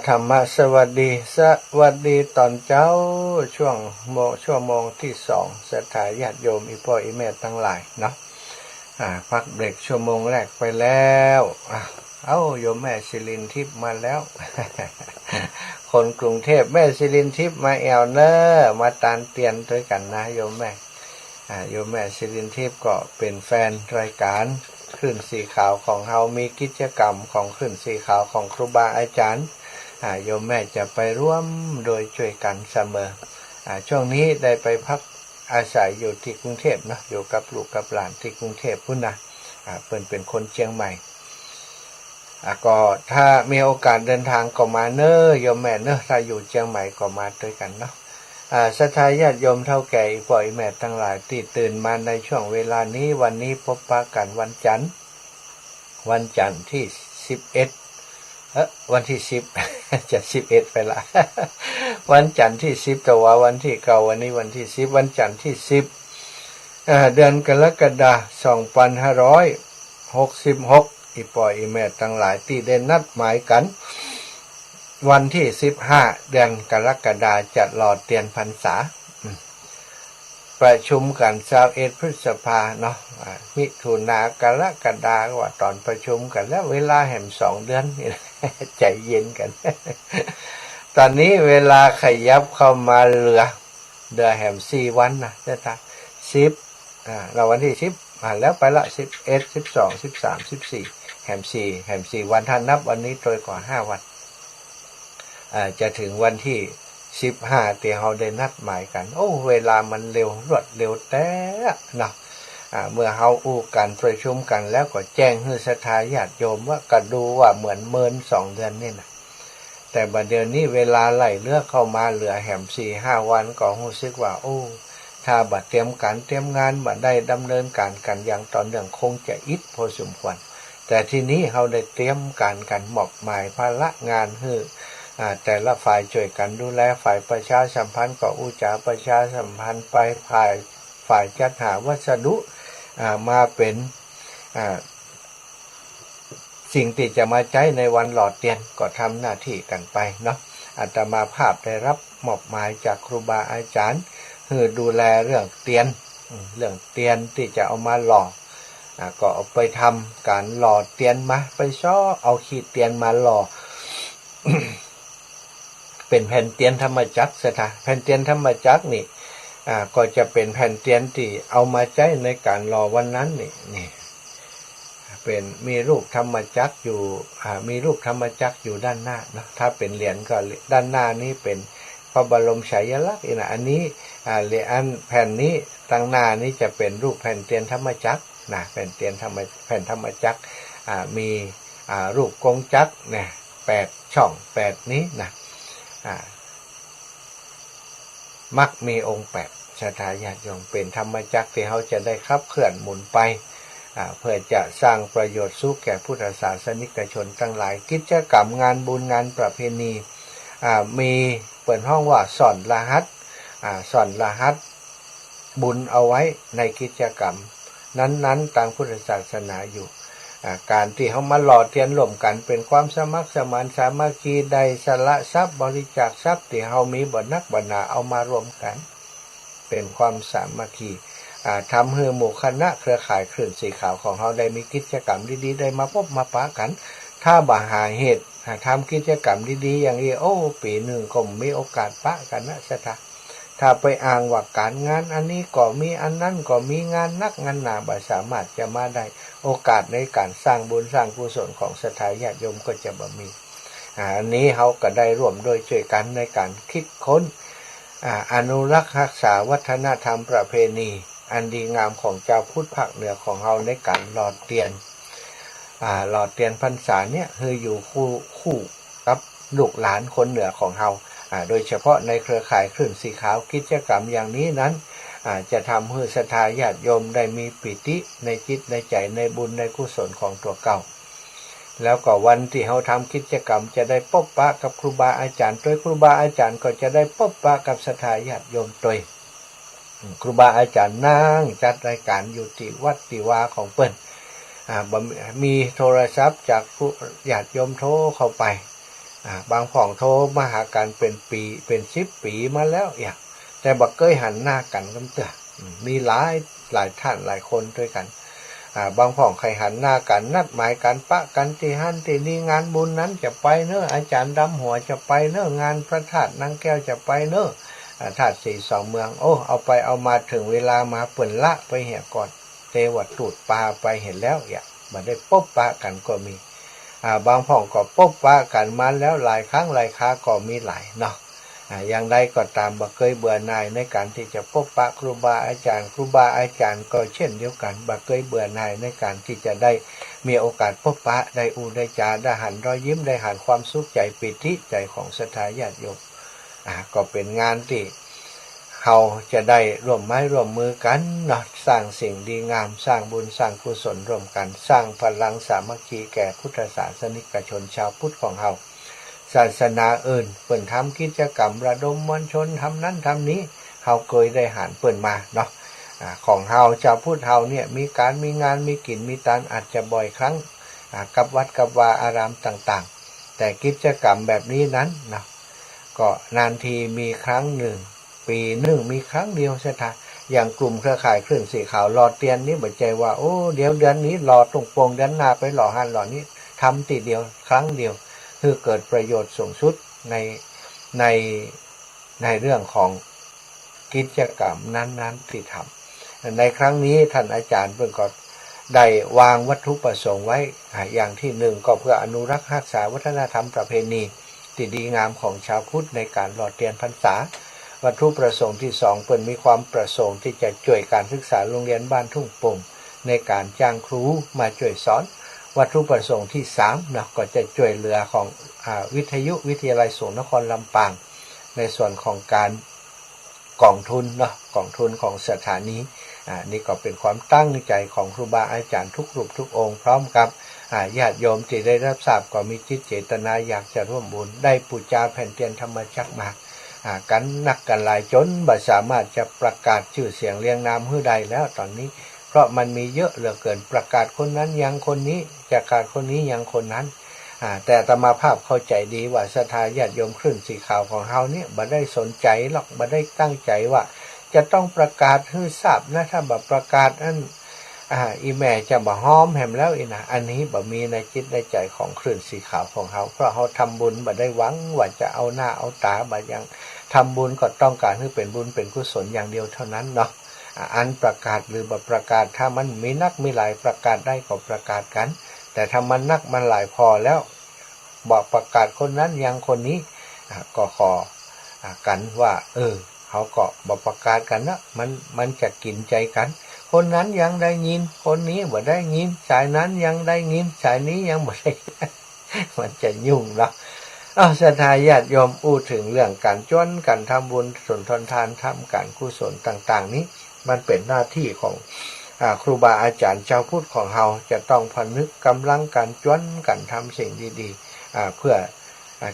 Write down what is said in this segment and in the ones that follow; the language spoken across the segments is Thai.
ธรรมะสวัสดีตอนเจ้าชั่วโมงที่สองศรัทธาญาติโยมอีพ่ออีแม่ทั้งหลายเนาะพักเบรกชั่วโมงแรกไปแล้วโยมแม่ศิรินทิพย์มาแล้ว คนกรุงเทพแม่ศิรินทิพย์มาแอวเนอมาตานเตียนด้วยกันนะโยมแม่โยมแม่ศิรินทิพย์ก็เป็นแฟนรายการคลื่นสีขาวของเฮามีกิจกรรมของคลื่นสีขาวของครูบาอาจารย์โยมแม่จะไปร่วมโดยช่วยกันเสมอช่วงนี้ได้ไปพักอาศัยอยู่ที่กรุงเทพนะอยู่กับลูกกับหลานที่กรุงเทพพุ่นนะเพิ่นเป็นคนเชียงใหม่ก็ถ้ามีโอกาสเดินทางก็มาเนอะโยมแม่เนอะถ้าอยู่เชียงใหม่ก็มาด้วยกันเนาะศรัทธาญาติโยมเท่าแก่อีพ่ออีแม่ทั้งหลายที่ตื่นมาในช่วงเวลานี้วันนี้พบปะกันวันจันทร์ที่11วันที่10จะ11ไปละวันจันทร์ที่10แต่ว่าวันที่เก่าวันนี้วันที่10วันจันทร์ที่10เดือนกรกฎาคม2566อีพ่ออีแม่ทั้งหลายที่ได้นัดหมายกันวันที่15เดือนกรกฎาคมจะหล่อเทียนพรรษาประชุมกัน21พฤษภาเนาะมิถุนากรกฎาคมว่าตอนประชุมกันแล้วเวลาแห่ง2เดือนนี่ใจเย็นกัน ตอนนี้เวลาขยับเข้ามาเหลือแห่ง4วันนะจะทัก10เราวันที่10แล้วไปละ11 12 13 14แห่ง4วันถ้านับวันนี้โดยกว่า5วันจะถึงวันที่15ที่เราได้นัดหมายกันเวลามันเร็วรวดเร็วแต่เนาะเมื่อเราอู้กันประชุมกันแล้วก็แจ้งให้ศรัทธาญาติโยมว่าก็ดูว่าเหมือนเมิน2เดือนนี่นะแต่บัดเดี๋ยวนี้เวลาไหลเลือกเข้ามาเหลือแห่ง4-5วันก็รู้สึกว่าถ้าบัดเตรียมการเตรียมงานบัดได้ดำเนินการกันอย่างต่อเนื่องคงจะอิดพอสมควรแต่ทีนี้เราได้เตรียมการกันมอบหมายภาระงานให้แต่ละฝ่ายช่วยกันดูแลฝ่ายประชาสัมพันธ์ก็อุจจาประชาสัมพันธ์ไปฝ่ายจัดหาวัสดุมาเป็นสิ่งที่จะมาใช้ในวันหล่อเทียนก็ทำหน้าที่กันไปเนาะอาตมาภาพได้รับมอบหมายจากครูบาอาจารย์ให้ดูแลเรื่องเทียนที่จะเอามาหล่อก็เอาไปทำการหล่อเทียนมาไปซ้อเอาขีดเทียนมาหล่อ เป็นแผ่นเทียนธรรมจักรแผ่นเทียนธรรมจักรนี่ก็จะเป็นแผ่นเทียนที่เอามาใช้ในการหล่อวันนั้นนี่เป็นมีรูปธรรมจักรอยู่มีรูปธรรมจักรอยู่ด้านหน้านะถ้าเป็นเหรียญก็ด้านหน้านี้เป็นพระบรมฉายาลักษณ์นะอันนี้เหรียญแผ่นนี้ตั้งหน้านี้จะเป็นรูปแผ่นเทียนธรรมจักรนะแผ่นธรรมจักรมีรูปกงจักรเนี่ย8ช่อง8นี้นะมักมีองค์8ศรัทธาญาติโยมเป็นธรรมจักรที่เขาจะได้ขับเคลื่อนหมุนไปเพื่อจะสร้างประโยชน์สุขแก่พุทธศาสนิกชนทั้งหลายกิจกรรมงานบุญงานประเพณีมีเปิดห้องว่าสอนรหัสบุญเอาไว้ในกิจกรรมนั้นๆทางพุทธศาสนาอยู่การที่เขามาหล่อเทียนร่วมกันเป็นความสมัครสมานสามัคคีใดสละทรัพย์บริจาคทรัพย์ที่เขามีบ่นักบ่หนาเอามารวมกันเป็นความสามัคคีทำให้หมู่คณะเครือข่ายคลื่นสีขาวของเขาได้มีกิจกรรมดีๆได้มาพบมาปะกันถ้าบ่หาเหตุทำกิจกรรมดีๆอย่างนี้ปีหนึ่งก็มีโอกาสปะกันนะสถาถ้าไปอ้างว่าการงานอันนี้ก็มีอันนั้นก็มีงานนักงานหนาบ่สามารถจะมาได้โอกาสในการสร้างบุญสร้างกุศลของศรัทธาญาติโยมก็จะบ่มีอันนี้เขาก็ได้ร่วมโดยช่วยกันในการคิดค้นอนุรักษ์รักษาวัฒนธรรมประเพณีอันดีงามของเจ้าพุทธภาคเหนือของเราในการหล่อเทียนพรรษาเนี่ยคืออยู่คู่กับลูกหลานคนเหนือของเราโดยเฉพาะในเครือข่ายคลื่นสีขาวกิจกรรมอย่างนี้นั้นจะทำให้ศรัทธาญาติโยมได้มีปิติในจิตในใจในบุญในกุศลของตัวเก่าแล้วก็วันที่เราทำกิจกรรมจะได้พบปะกับครูบาอาจารย์โดยครูบาอาจารย์ก็จะได้พบปะกับศรัทธาญาติโยมโดยครูบาอาจารย์นั่งจัดรายการอยู่ที่วัดติวาของเปิ้นมีโทรศัพท์จากญาติโยมโทรเข้าไป บางผ่องโทรมาหากันเป็นปีเป็น10 ปีมาแล้วแต่บักเคยหันหน้ากันกำเตือมีหลายท่านหลายคนด้วยกันบางผ่องใครหันหน้ากันนัดหมายกันปะกันที่หันที่นี่งานบุญนั้นจะไปเนอะอาจารย์ดำหัวจะไปเนอะงานพระธาตุนางแก้วจะไปเนอะธาตุสีสองเมืองเอาไปเอามาถึงเวลามาเปิ่นละไปเหี่ยก่อนเทวตูดปลาไปเห็นแล้วมาได้พบปะกันก็มีบางผ่องก็พบปะกันมาแล้วหลายครั้งหลายคราก็มีหลายเนาะอย่างใดก็ตามบ่เคยเบื่อหน่ายในการที่จะพบปะครูบาอาจารย์ก็เช่นเดียวกันบ่เคยเบื่อหน่ายในการที่จะได้มีโอกาสพบปะได้ได้จาได้หันรอยยิ้มได้หันความสุขใจปิติใจของศรัทธาญาติโยมก็เป็นงานที่เราจะได้ร่วมไม้ร่วมมือกันเนาะสร้างสิ่งดีงามสร้างบุญสร้างกุศลร่วมกันสร้างพลังสามัคคีแก่พุทธศาสนิกชนชาวพุทธของเราศาสนาอื่นเปิ่นทำกิจกรรมระดมมวลชนทำนั้นทำนี้เราเคยได้หันเปิ่นมาเนาะของเราชาวพุทธเราเนี่ยมีการมีงานมีกินมีตานอาจจะบ่อยครั้งกับวัดกับวาอารามต่างๆแต่กิจกรรมแบบนี้นั้นเนาะก็นานทีมีครั้งหนึ่งปีหนึ่งมีครั้งเดียวใช่ไหมอย่างกลุ่มเครือข่ายคลื่นสีขาวหลอดเตียนนี่บอกใจว่าเดี๋ยวเดือนนี้หลอดตรงโปงเดือนหน้าไปหล่อหันหล่อนี้ทำทีเดียวครั้งเดียวคือเกิดประโยชน์สูงสุดในเรื่องของกิจกรรมนั้นๆที่ทำในครั้งนี้ท่านอาจารย์เพิ่งก็ได้วางวัตถุประสงค์ไว้อย่างที่หนึ่งก็เพื่ออนุรักษ์รักษาวัฒนธรรมประเพณีที่ดีงามของชาวพุทธในการหล่อเทียนพรรษาวัตถุประสงค์ที่สองเพิ่นมีความประสงค์ที่จะช่วยการศึกษาโรงเรียนบ้านทุ่งโป่งในการจ้างครูมาช่วยสอนวัตถุประสงค์ที่3นะก็จะช่วยเหลือของวิทยาลัยสงฆ์นครลำปางในส่วนของการกองทุนกองทุนของสถานีนี่ก็เป็นความตั้งใจของครูบาอาจารย์ทุกรูปทุกองค์พร้อมกับญาติโยมที่ได้รับทราบก็มีจิตเจตนาอยากจะร่วมบุญได้ปูจาแผ่นเทียนธรรมจักรมากันนักกันหลายจนบ่สามารถจะประกาศชื่อเสียงเรียงนามให้ได้แล้วตอนนี้เพราะมันมีเยอะเหลือเกินประกาศคนนั้นยังคนนี้ประกาศคนนี้ยังคนนั้นแต่อาตมาภาพเข้าใจดีว่าศรัทธาญาติโยมคลื่นสีขาวของเฮาเนี่ยบ่ได้สนใจหรอกบ่ได้ตั้งใจว่าจะต้องประกาศให้ทราบนะถ้าบ่ประกาศอันอีแม่จะบ่ห้อมแหมแล้วนะอันนี้บ่มีในจิตในใจของคลื่นสีขาวของเฮาเพราะเฮาทำบุญบ่ได้หวังว่าจะเอาหน้าเอาตาบ่ยังทำบุญก็ต้องการให้เป็นบุญเป็นกุศลอย่างเดียวเท่านั้นเนาะอันประกาศหรือบ่ประกาศถ้ามันมีนักมีหลายประกาศได้ก็ประกาศกันแต่ถ้ามันนักมันหลายพอแล้วบอกประกาศคนนั้นยังคนนี้ก็ขอกันว่าเขาก็บอกประกาศกันนะมันจะกินใจกันคนนั้นยังได้ยินคนนี้บ่ได้ยินสายนั้นยังได้ยินสายนี้ยังบ่ได้ มันจะยุ่งเนาะศรัทธาญาติโยมพูดถึงเรื่องการจนการทำบุญสุนทรทานทำการกุศลต่างๆนี้มันเป็นหน้าที่ของครูบาอาจารย์เจ้าพุทธของเราจะต้องพนึกกำลังการจนการทำสิ่งดีๆเพื่อ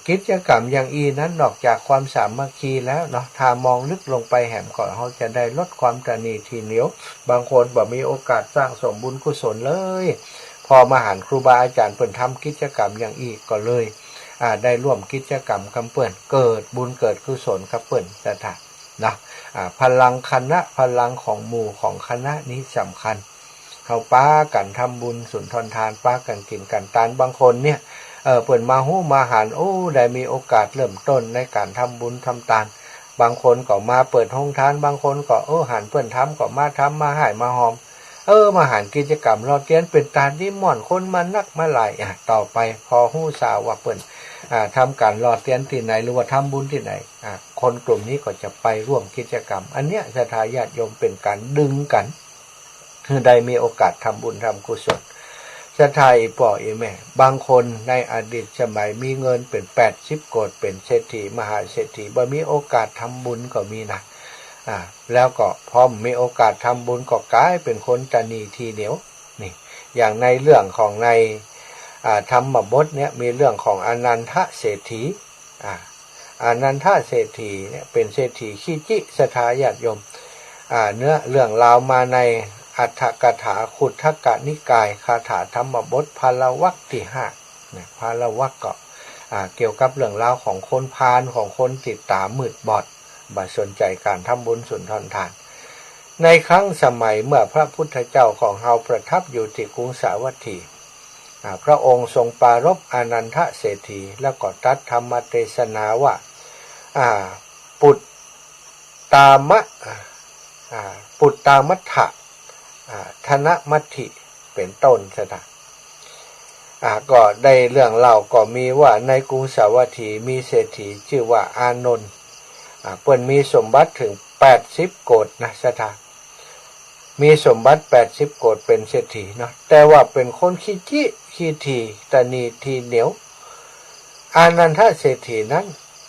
กิจกรรมอย่างนั้นนอกจากความสามัคคีแล้วเนาะถ้ามองลึกลงไปแหมก่อนเขาจะได้ลดความตนีทีเหนียวบางคนบ่มีโอกาสสร้างสมบุญกุศลเลยพอมาหันครูบาอาจารย์เปิ่นทำกิจกรรมอย่างก็เลยได้ร่วมกิจกรรมคำเปิ่นเกิดบุญเกิดกุศลครับเปิ่นสถานนะพลังคณะพลังของหมู่ของคณะนี้สำคัญเขาป้ากันทำบุญสุนทรทานป้ากันกินกันตานบางคนเนี่ยเปิ่นมาหู้มาหันได้มีโอกาสเริ่มต้นในการทำบุญทำทานบางคนก็มาเปิดห้องทานบางคนก็หันเปิ่นทำก็มาทำมาให้มาหอมมาหันกิจกรรมรอเตียนเป็นตาที่ม่อนคนมานักมาหลายต่อไปพอหู้สาวว่าเปิ่นทำการรอเตียนที่ไหนหรือว่าทำบุญที่ไหนคนกลุ่มนี้ก็จะไปร่วมกิจกรรมอันเนี้ยศรัทธาญาติโยมเป็นการดึงกันคือได้มีโอกาสทำบุญทำกุศลศรัทธาอีป่ออีแม่บางคนในอดีตสมัยมีเงินเป็น80 โกฏเป็นเศรษฐีมหาเศรษฐีบ่มีโอกาสทำบุญก็มีนะแล้วก็พอมีโอกาสทำบุญก็กลายเป็นคนตนีทีเหนียวนี่อย่างในเรื่องของในธรรมบทเนี่ยมีเรื่องของอนันทเศรษฐีอนันทเศรษฐีเนี่ยเป็นเศรษฐีขี้จิศรัทธาญาติโยมเนื้อเรื่องราวมาในอัฏฐกถาขุททกนิกายคาถาธรรมบทพาลวรรคที่5เนี่ยพาลวรรคก็ เกี่ยวกับเรื่องราวของคนพาลของคนติดตามมืดบอดบ่สนใจการทำบุญสุนทรทานในครั้งสมัยเมื่อพระพุทธเจ้าของเราประทับอยู่ที่กรุงสาวัตถีพระองค์ทรงปรารภอานันทเศรษฐีแล้วก็ตรัสธรรมเทศนาว่าปุตตามะปุตตามัฏฐะธนมัตถิเป็นต้นซะนะก็ได้เรื่องเล่าก็มีว่าในกรุงสาวัตถีมีเศรษฐีชื่อว่าอานนท์เพิ่นมีสมบัติถึง80 โกฏนะซะนะมีสมบัติ80 โกฏเป็นเศรษฐีเนาะแต่ว่าเป็นคนขี้จี้ขี้ทีตะนีทีเหนียวอานันทเศรษฐีนั้น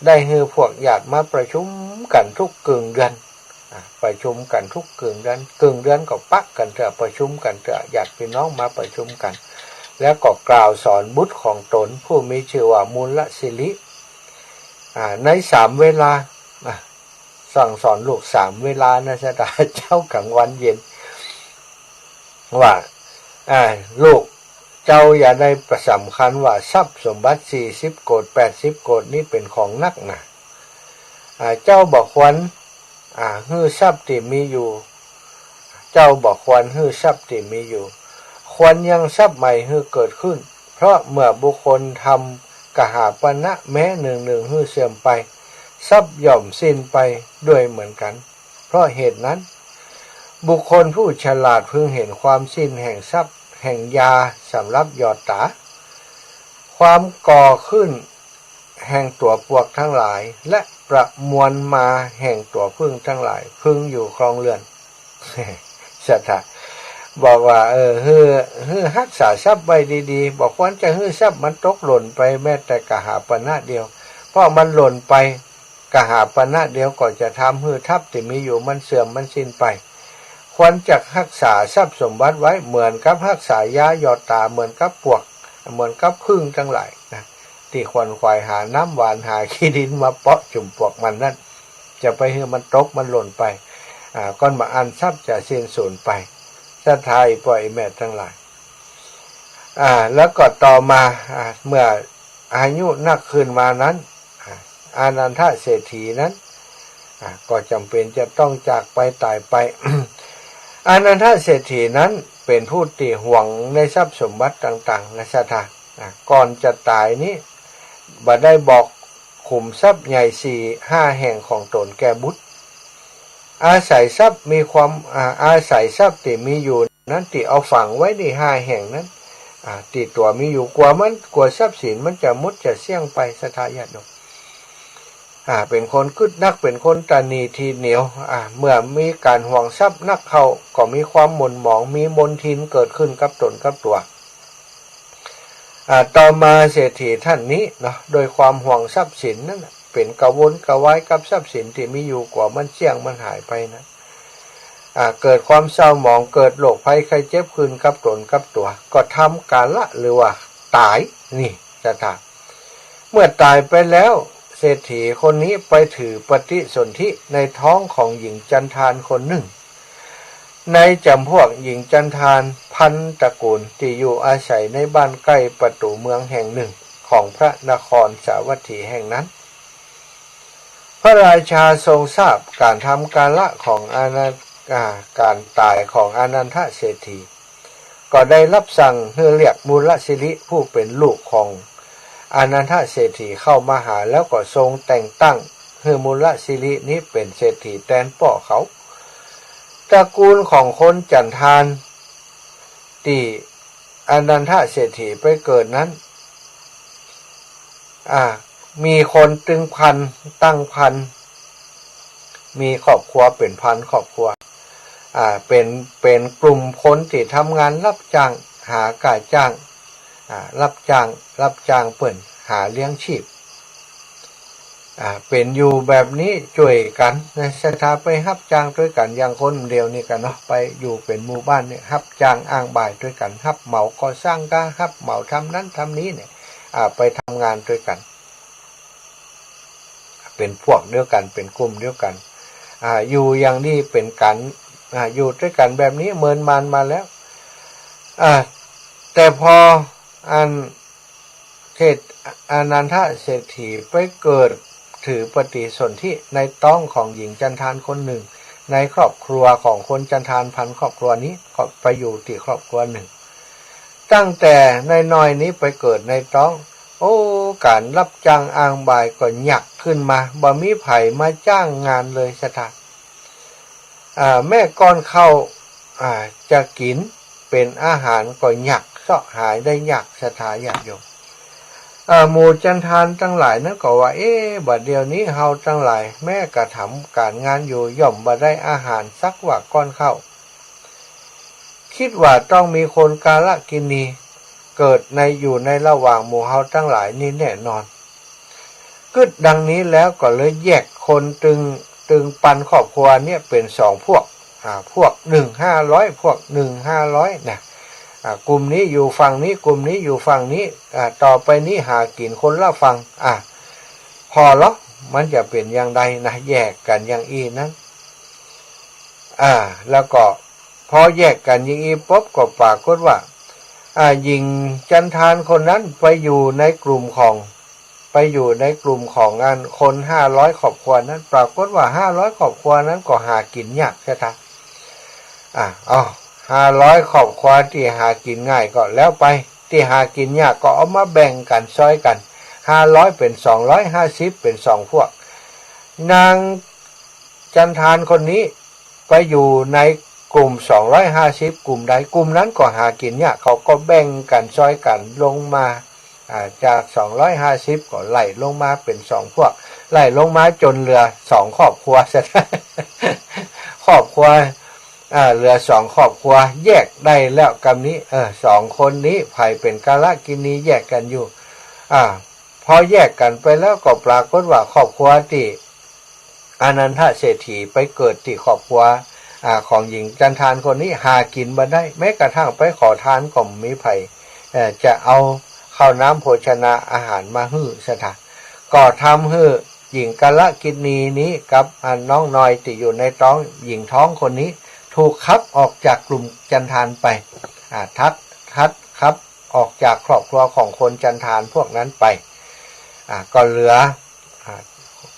ได้ฮือพวกญาติมาประชุมกันทุกกึ่งเดือนประชุมกันทุกกึ่งเดือนก็ปักกันเถอะประชุมกันเถอะญาติพี่น้องมาประชุมกันแล้วก็กล่าวสอนบุตรของตนผู้มีชื่อว่ามูลสิริใน3 เวลาสั่งสอนลูก3 เวลานะสตาเจ้ากลางวันเย็นว่าลูกเจ้าอย่าได้ประสำคัญว่าทรัพย์สมบัติ40 โกฏ80 โกฏนี้เป็นของนักหนาเจ้าบอกควรฮื้อทรัพย์ที่มีอยู่เจ้าบอกควรฮื้อทรัพย์ที่มีอยู่ควรยังทรัพย์ใหม่ฮื้อเกิดขึ้นเพราะเมื่อบุคคลทำกหาปณะแม้หนึ่งฮื้อเสื่อมไปทรัพย์ย่อมสิ้นไปด้วยเหมือนกันเพราะเหตุนั้นบุคคลผู้ฉลาดพึงเห็นความสิ้นแห่งทรัพย์แห่งยาสำหรับหยอดตาความก่อขึ้นแห่งตัวปวกทั้งหลายและประมวลมาแห่งตัวพึ่งทั้งหลายพึงอยู่ครองเรือนสัทธาบอกว่าฮือรักษาทรัพย์ไว้ดีๆบอกว่าจะฮื้อทรัพย์มันตกหล่นไปแม้แต่กหาปณะเดียวเพราะมันหล่นไปกหาปณะเดียวก็จะทำฮื้อทรัพย์ที่มีอยู่มันเสื่อมมันสิ้นไปควรจะรักษาทรัพย์สมบัติไว้เหมือนกับรักษายาหยอดตาเหมือนกับปวกเหมือนกับพึ่งทั้งหลายนะที่ควรควายหาน้ำหวานหาขี้ดินมาเปาะจุ่มปวกมันนั่นจะไปให้มันตกมันหล่นไปก้อนมาอันทรัพย์จะสิ้นสูญไปสะทายปล่อยแม่ทั้งหลายแล้วก็ต่อมาเมื่ออายุนักขึ้นมานั้นอานันทเศรษฐีนั้นก็จำเป็นจะต้องจากไปตายไป อานันทเศรษฐีนั้นเป็นผู้ที่ห่วงในทรัพย์สมบัติต่างๆและสถานก่อนจะตายนี้บ่ได้บอกขุมทรัพย์ใหญ่4-5 แห่งของตนแก่บุตรอาศัยทรัพย์มีความอาศัยทรัพย์ที่มีอยู่นั้นที่เอาฝังไว้ใน5 แห่งนั้นที่ตัวมีอยู่กลัวทรัพย์สินมันจะมุดจะเสี่ยงไปสถาญาติโยมเป็นคนกึศนักเป็นคนตานีทีเหนียวเมื่อมีการห่วงทรัพย์นักเขาก็มีความหม่นหมองมีมนทินเกิดขึ้นกับตนกับตัวต่อมาเศรษฐีท่านนี้เนาะโดยความห่วงทรัพย์สินนั้นเป็นกระวนกระวายกับทรัพย์สินที่มีอยู่กว่ามันเสี่ยงมันหายไปนะเกิดความเศร้าหมองเกิดโรคภัยไข้เจ็บขึ้นกับตนกับตัวก็ทำการละหรือว่าตายนี่จะถามเมื่อตายไปแล้วเศรษฐีคนนี้ไปถือปฏิสนธิในท้องของหญิงจันทานคนหนึ่งในจำพวกหญิงจันทานพันตระกูลที่อยู่อาศัยในบ้านใกล้ประตูเมืองแห่งหนึ่งของพระนครสาวัตถีแห่งนั้นพระราชาทรงทราบการทำการละของการตายของอานันทเศรษฐีก็ได้รับสั่งให้เรียกมูลสิริผู้เป็นลูกของอานันทเศรษฐีเข้ามาหาแล้วก็ทรงแต่งตั้งให้มูลสิรินี้เป็นเศรษฐีแทนพ่อเขาตระกูลของคนจันทานที่อานันทเศรษฐีไปเกิดนั้นมีคนตึงพันตั้งพันมีครอบครัวเป็นพันครอบครัวเป็นกลุ่มคนที่ทำงานรับจ้างหาการจ้างรับจ้างเปิ่นหาเลี้ยงชีพเป็นอยู่แบบนี้ช่วยกันในสถาไปรับจ้างด้วยกันอย่างคนเดียวนี่กันเนาะไปอยู่เป็นหมู่บ้านเนี่ยรับจ้างอ้างบ่ายด้วยกันรับเหมาก่อสร้างก็รับเหมาทำนั้นทำนี้เนี่ยไปทำงานด้วยกันเป็นพวกเดียวกันเป็นกลุ่มเดียวกันอยู่อย่างนี้เป็นกันอยู่ด้วยกันแบบนี้เมินมันมาแล้วแต่พอ เศรษฐอนันทเศรษฐีไปเกิดถือปฏิสนธิในต้องของหญิงจันทานคนหนึ่งในครอบครัวของคนจันทานพันครอบครัวนี้ก็ไปอยู่ที่ครอบครัวหนึ่งตั้งแต่น้อยๆนี้ไปเกิดในต้องโอ้การรับจ้างอ้างบายก็หยักขึ้นมาบ่มีไผมาจ้างงานเลยสถาแม่ก้อนเข้าจะกินเป็นอาหารก็หยักเสาะหายได้หยักสถาญาติโยมหมู่จันทานทั้งหลายนั้นก็ว่าบัดเดี๋ยวนี้เฮาทั้งหลายแม่กระทำการงานอยู่ย่อมบ่ได้อาหารสักว่าก้อนเข้าคิดว่าต้องมีคนกาลกินีเกิดอยู่ในระหว่างหมู่เฮาทั้งหลายนี่แน่นอนกึดดังนี้แล้วก็เลยแยกคนตึงปันครอบครัวเนี่ยเป็น2พวกพวก1-500พวก1-500นะกลุ่มนี้อยู่ฝั่งนี้กลุ่มนี้อยู่ฝั่งนี้ต่อไปนี้หากินคนละฝั่งพอแล้วมันจะเป็นอย่างใดนะแยกกันอย่างอีนั้นแล้วก็พอแยกกันอย่างอีปุ๊บก็ปรากฏว่าหญิงจันทานคนนั้นไปอยู่ในกลุ่มของงานคน500ครอบครัวนั้นปรากฏว่า500ครอบครัวนั้นก็หากินยากใช่ไหม500ครอบครัวที่หากินง่ายก็แล้วไปที่หากินยากก็เอามาแบ่งกันซ้อยกัน500เป็น250เป็น2พวกนางจันทานคนนี้ไปอยู่ในกลุ่ม250กลุ่มใดกลุ่มนั้นก็หากินยากเขาก็แบ่งกันซ้อยกันลงมาจาก250ก็ไล่ลงมาเป็น2พวกไล่ลงมาจนเหลือ2ครอบครัวซะครอบครัวเหลือ2ครอบครัวแยกได้แล้วกำนี้2คนนี้ไผเป็นกาลกินีแยกกันอยู่พอแยกกันไปแล้วก็ปรากฏว่าครอบครัวที่อนันทเศรษฐีไปเกิดที่ครอบครัวของหญิงจันทานคนนี้หากินบ่ได้แม้กระทั่งไปขอทานก็มีไผจะเอาข้าวน้ำโภชนาอาหารมาฮื้อซะท่าก็ทำให้หญิงกาลกินีนี้กับน้องน้อยที่อยู่ในท้องหญิงท้องคนนี้ถูกคับออกจากกลุ่มจันทานไปคับออกจากครอบครัวของคนจันทานพวกนั้นไปก็เหลือ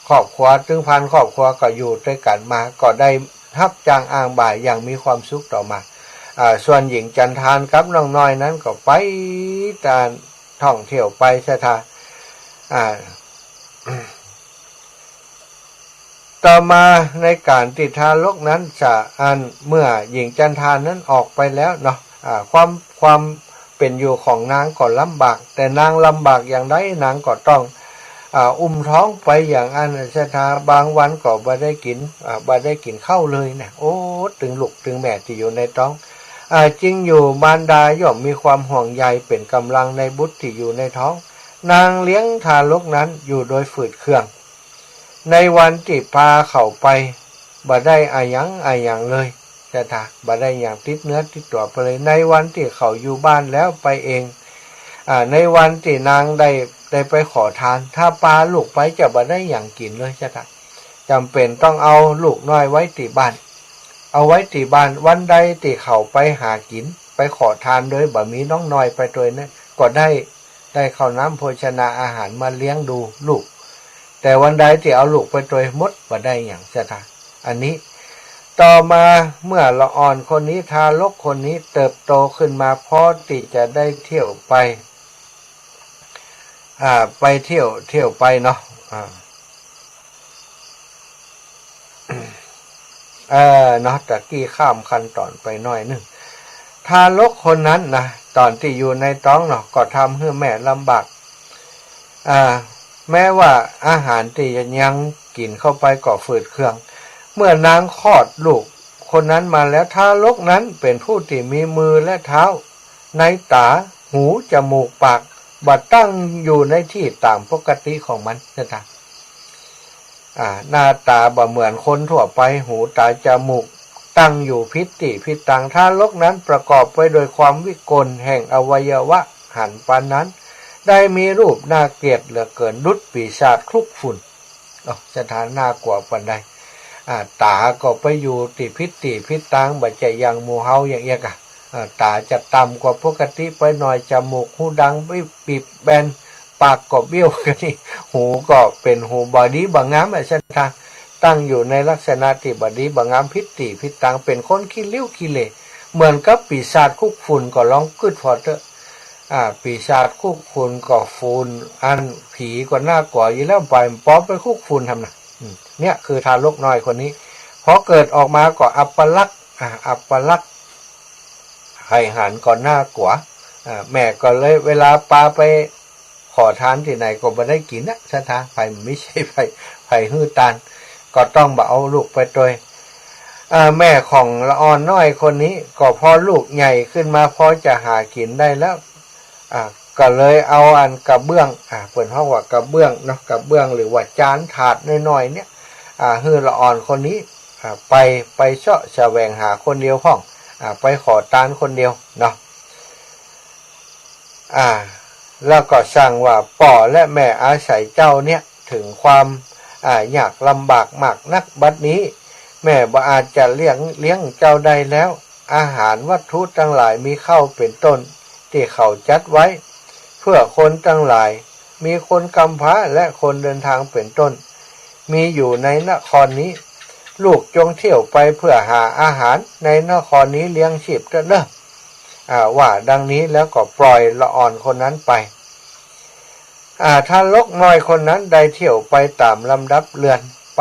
ครอบครัวถึงพันครอบครัวก็อยู่ด้วยกันมาก็ได้รับจ้างอ้างบ่ายอย่างมีความสุขต่อมาส่วนหญิงจันทานกับน้องน้อยนั้นก็ไปการท่องเที่ยวไปซะท่าต่อมาในการติทารกนั้นจะเมื่อหญิงจันทานนั้นออกไปแล้วเนาะความเป็นอยู่ของนางก็ลำบากแต่นางลำบากอย่างไรนางก็ต้องอุ้มท้องไปอย่างสถาบางวันก็บ่ได้กินข้าวเลยเนี่ยโอ้ตึงลูกตึงแม่ที่อยู่ในท้องจริงอยู่มารดาย่อมมีความห่วงใยเป็นกำลังในบุตรที่อยู่ในท้องนางเลี้ยงทารกนั้นอยู่โดยฝืดเคืองในวันที่พาเข้าไปบ่ได้อายังเลยจะถาบ่ได้อย่างติดเนื้อติดตัวไปเลยในวันที่เขาอยู่บ้านแล้วไปเองในวันที่นางได้ไปขอทานถ้าปาลูกไปจะบ่ได้อย่างกินเลยจะถาจำเป็นต้องเอาลูกน้อยไว้ที่บ้านเอาไว้ที่บ้านวันใดที่เขาไปหากินไปขอทานโดยบ่มีน้องน้อยไปตัวนั้นก็ได้ข้าวน้ำโภชนาอาหารมาเลี้ยงดูลูกแต่วันใดที่เอาลูกไปตัวมดบ่ได้อย่างจะถาอันนี้ต่อมาเมื่อละอ่อนคนนี้ทารกคนนี้เติบโตขึ้นมาพอที่จะได้เที่ยวไปเที่ยวไปเนาะเนาะตะกี้ข้ามขั้นตอนไปหน่อยนึงทารกคนนั้นนะตอนที่อยู่ในท้องเนาะก็ทำให้แม่ลำบากแม้ว่าอาหารที่ยังกินเข้าไปก็ฝืดเคืองเมื่อนางคลอดลูกคนนั้นมาแล้วทารกนั้นเป็นผู้ที่มีมือและเท้าในตาหูจมูกปากบัดตั้งอยู่ในที่ตามปกติของมันนะหน้าตาบ่เหมือนคนทั่วไปหูตาจมูกตั้งอยู่พิตังทารกนั้นประกอบไปโดยความวิกลแห่งอวัยวะหันปานนั้นได้มีรูปน่าเกลียดเหลือเกินดุจปีศาจคลุกฝุ่นสถานน่ากว่าปานใดตาก็ไปอยู่พิตังบัดใจอย่างหมู่เฮาอย่างเงี้ยตาจะต่ำกว่าปกติไปหน่อยจมูกหูดังปิบแบน ปากก็เบี้ยวกันนี่หูก็เป็นหูบอดีบางงามศรัทธาตั้งอยู่ในลักษณะที่บดีบางงามพิติพิตังเป็นคนขี้ลิ้วขี้เหร่เหมือนกับปีศาจคุกฝุ่นก็ร้องกึดพอเถอะปีศาจคุกฝุ่นก็ฝุ่นอันผีก็น่ากลัวอยู่แล้วปล่อยป๊อปไปคุกฝุ่นทำนะเนี่ยคือทารกน้อยคนนี้พอเกิดออกมาก็อัปลักษณ์อัปลักษณ์ให้หันก็น่ากลัวแม่ก็เลยเวลาปาไปขอทานที่ไหนก็ไม่ได้กินนะชะทาไผ่ไม่ใช่ไผ่ฮื้อตานก็ต้องบ่เอาลูกไปโดยแม่ของละอ่อนน้อยคนนี้ก็พอลูกใหญ่ขึ้นมาพอจะหากินได้แล้วก็เลยเอาอันกระเบื้องเปิดห้องว่ากระเบื้องเนาะกระเบื้องหรือว่าจานถาดน้อยๆเนี่ยฮื้อละอ่อนคนนี้ไปเสาะแสวงหาคนเดียวห้องไปขอทานคนเดียวเนาะแล้วก็สั่งว่าป่อและแม่อาศัยเจ้าเนี่ยถึงความยากลำบากมากนักบัดนี้แม่บ่อาจจะเลี้ยงเจ้าได้แล้วอาหารวัตถุทั้งหลายมีข้าวเป็นต้นที่เขาจัดไว้เพื่อคนทั้งหลายมีคนกำพร้าและคนเดินทางเป็นต้นมีอยู่ในนครนี้ลูกจงเที่ยวไปเพื่อหาอาหารในนครนี้เลี้ยงชีพเด้อว่าดังนี้แล้วก็ปล่อยละอ่อนคนนั้นไปทารกน้อยคนนั้นได้เที่ยวไปตามลำดับเรือนไป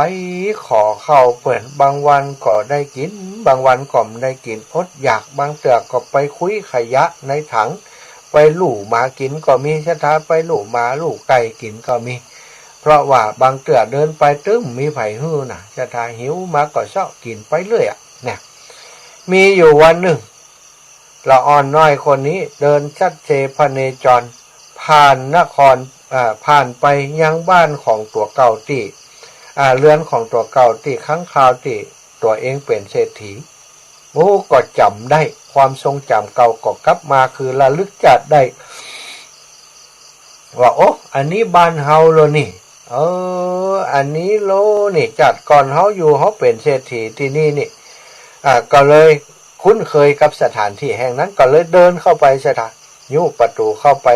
ขอเข้าเปิดบางวันก็ได้กินบางวันก็ไม่ได้กินอดอยากบางเตือก็ไปคุยขยะในถังไปลู่หมากินก็มีชะทาไปลู่หมาลู่ไก่กินก็มีเพราะว่าบางเตือเดินไปตึ้มมีไผ่หื้อน่ะชะทาหิวมาก็ชอบกินไปเรื่อยเนี่ยมีอยู่วันหนึ่งละอ่อนน้อยคนนี้เดินชัดเจพเนจรผ่านนครผ่านไปยังบ้านของตัวเก่าที่เรือนของตัวเก่าที่ค้างคาวที่ตัวเองเป็นเศรษฐีก็จำได้ความทรงจำเก่าก็กลับมาคือระลึกจัดได้ว่าอันนี้บ้านเฮาเลยนี่อันนี้โลนี่จัดก่อนเฮาอยู่เฮาเป็นเศรษฐีที่นี่นี่ก็เลยคุ้นเคยกับสถานที่แห่งนั้นก็เลยเดินเข้าไปสถานยุประตูเข้าไป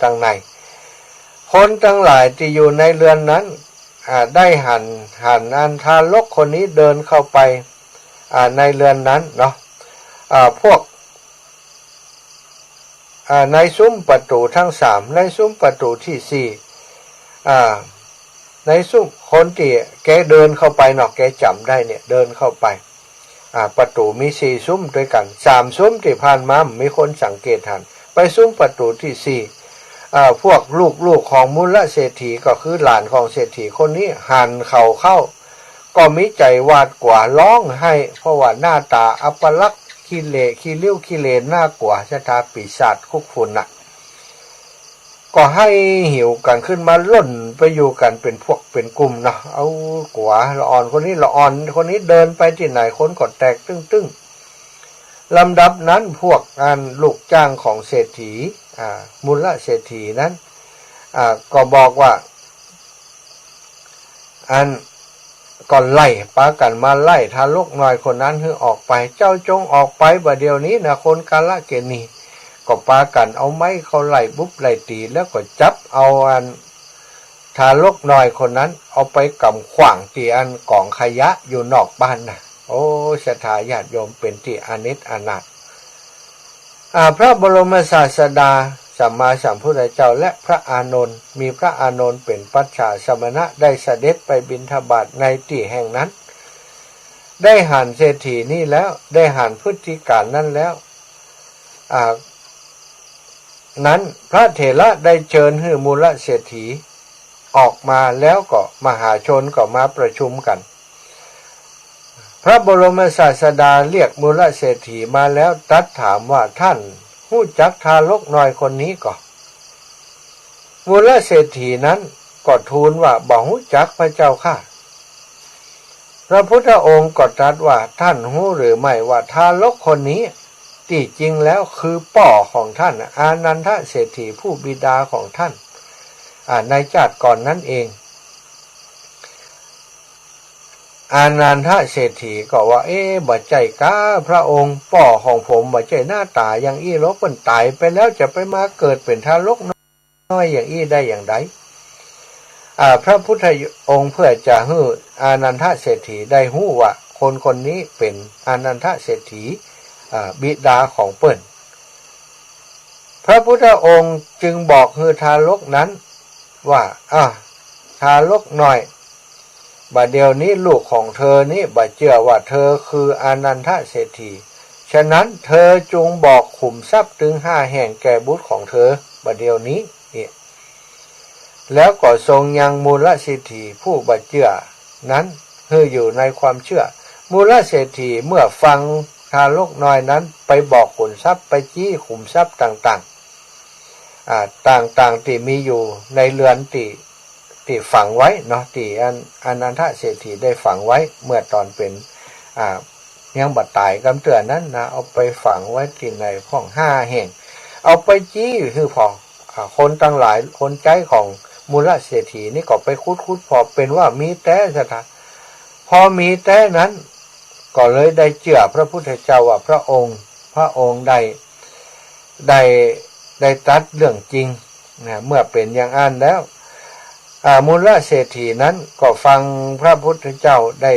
ทางในคนทั้งหลายที่อยู่ในเรือนนั้นได้หันอันทารกคนนี้เดินเข้าไปในเรือนนั้นเนาะพวกในซุ้มประตูทั้ง3ในซุ้มประตูที่4ในซุ้มคนที่แกเดินเข้าไปเนาะแกจำได้เนี่ยเดินเข้าไปประตูมี4ซุ้มด้วยกัน3ซุ้มที่ผ่านมามีคนสังเกตหันไปซุ้มประตูที่4พวกลูกของมูลเศรษฐีก็คือหลานของเศรษฐีคนนี้หันเข้าก็มีใจวาดกว่าร้องให้เพราะว่าหน้าตาอัปลักษณ์ขี้เหร่ขี้เลี้ยวขี้เลนน่ากลัวชะตาปีศาจคุกฝุ่นก็ให้หิวกันขึ้นมาล่นไปอยู่กันเป็นพวกเป็นกลุ่มนะเอากว่าละอ่อนคนนี้ละอ่อนคนนี้เดินไปที่ไหนคนก็แตกตึ้งลำดับนั้นพวกลูกจ้างของเศรษฐีมูลเศรษฐีนั้นก็บอกว่าก่อนไล่ปากันมาไล่ทารกน้อยคนนั้นให้ออกไปเจ้าจงออกไปบ่เดี๋ยวนี้นะคนกาลเกณีก็ปากันเอาไม้เขาไล่ปุ๊บไล่ตีแล้วก็จับเอาทารกน้อยคนนั้นเอาไปกำขวางที่กองขยะอยู่นอกบ้านนะศรัทธาญาติโยมเป็นที่อานิจอนาถพระบรมศาสดาสัมมาสัมพุทธเจ้าและพระอานนท์มีพระอานนท์เป็นปัจฉาสมณะได้เสด็จไปบิณฑบาตในที่แห่งนั้นได้หันเศรษฐีนี่แล้วได้หันพฤติการนั้นแล้วนั้นพระเถระได้เชิญให้มูลเศรษฐีออกมาแล้วก็มหาชนก็มาประชุมกันพระบรมศาสดาเรียกมูลเศรษฐีมาแล้วตรัสถามว่าท่านรู้จักทารกน้อยคนนี้ก่อนมูลเศรษฐีนั้นก็ทูลว่าบ่รู้จักพระเจ้าค่ะพระพุทธองค์ก็ตรัสว่าท่านรู้หรือไม่ว่าทารกคนนี้ที่จริงแล้วคือป่อของท่านอานันทเศรษฐีผู้บิดาของท่านในชาติก่อนนั้นเองอานันทเศรษฐีก็ว่าบ่ใจก้าพระองค์ป่อของผมบ่ใจหน้าตาอย่างอี้ลบเป็นตายไปแล้วจะไปมาเกิดเป็นทารก น้อยอย่างอี้ได้อย่างไรพระพุทธองค์เพื่อจะให้อานันทเศรษฐีได้รู้ว่าคนคนนี้เป็นอานันทเศรษฐีบิดาของเปิ้นพระพุทธองค์จึงบอกให้ทารกนั้นว่าทารกหน่อยบัดเดี๋ยวนี้ลูกของเธอนี้บัดเชื่อว่าเธอคืออานันทเศรษฐีฉะนั้นเธอจงบอกขุมทรัพย์ถึง5 แห่งแก่บุตรของเธอบัดเดี๋ยวนี้เนี่ยแล้วก็ทรงยังมูลเศรษฐีผู้บัดเชื่อนั้นให้อยู่ในความเชื่อมูลเศรษฐีเมื่อฟังทารกน้อยนั้นไปบอกขุมทรัพย์ไปจี้ขุมทรัพย์ต่างๆที่มีอยู่ในเรือนที่ฝังไว้เนาะที่อนันทเศรษฐีได้ฝังไว้เมื่อตอนเป็นยังบัดตายกำเตือนนั้นนะเอาไปฝังไว้ที่ในห้อง5 แห่งเอาไปจี้คือพอคนตั้งหลายคนใจของมูลเศรษฐีนี่ก็ไปคุดพอเป็นว่ามีแต่สถาพอมีแต่นั้นก็เลยได้เชื่อพระพุทธเจ้าว่าพระองค์ได้ตรัสเรื่องจริงนะเมื่อเป็นอย่างนั้นแล้วมูลเศรษฐีนั้นก็ฟังพระพุทธเจ้าได้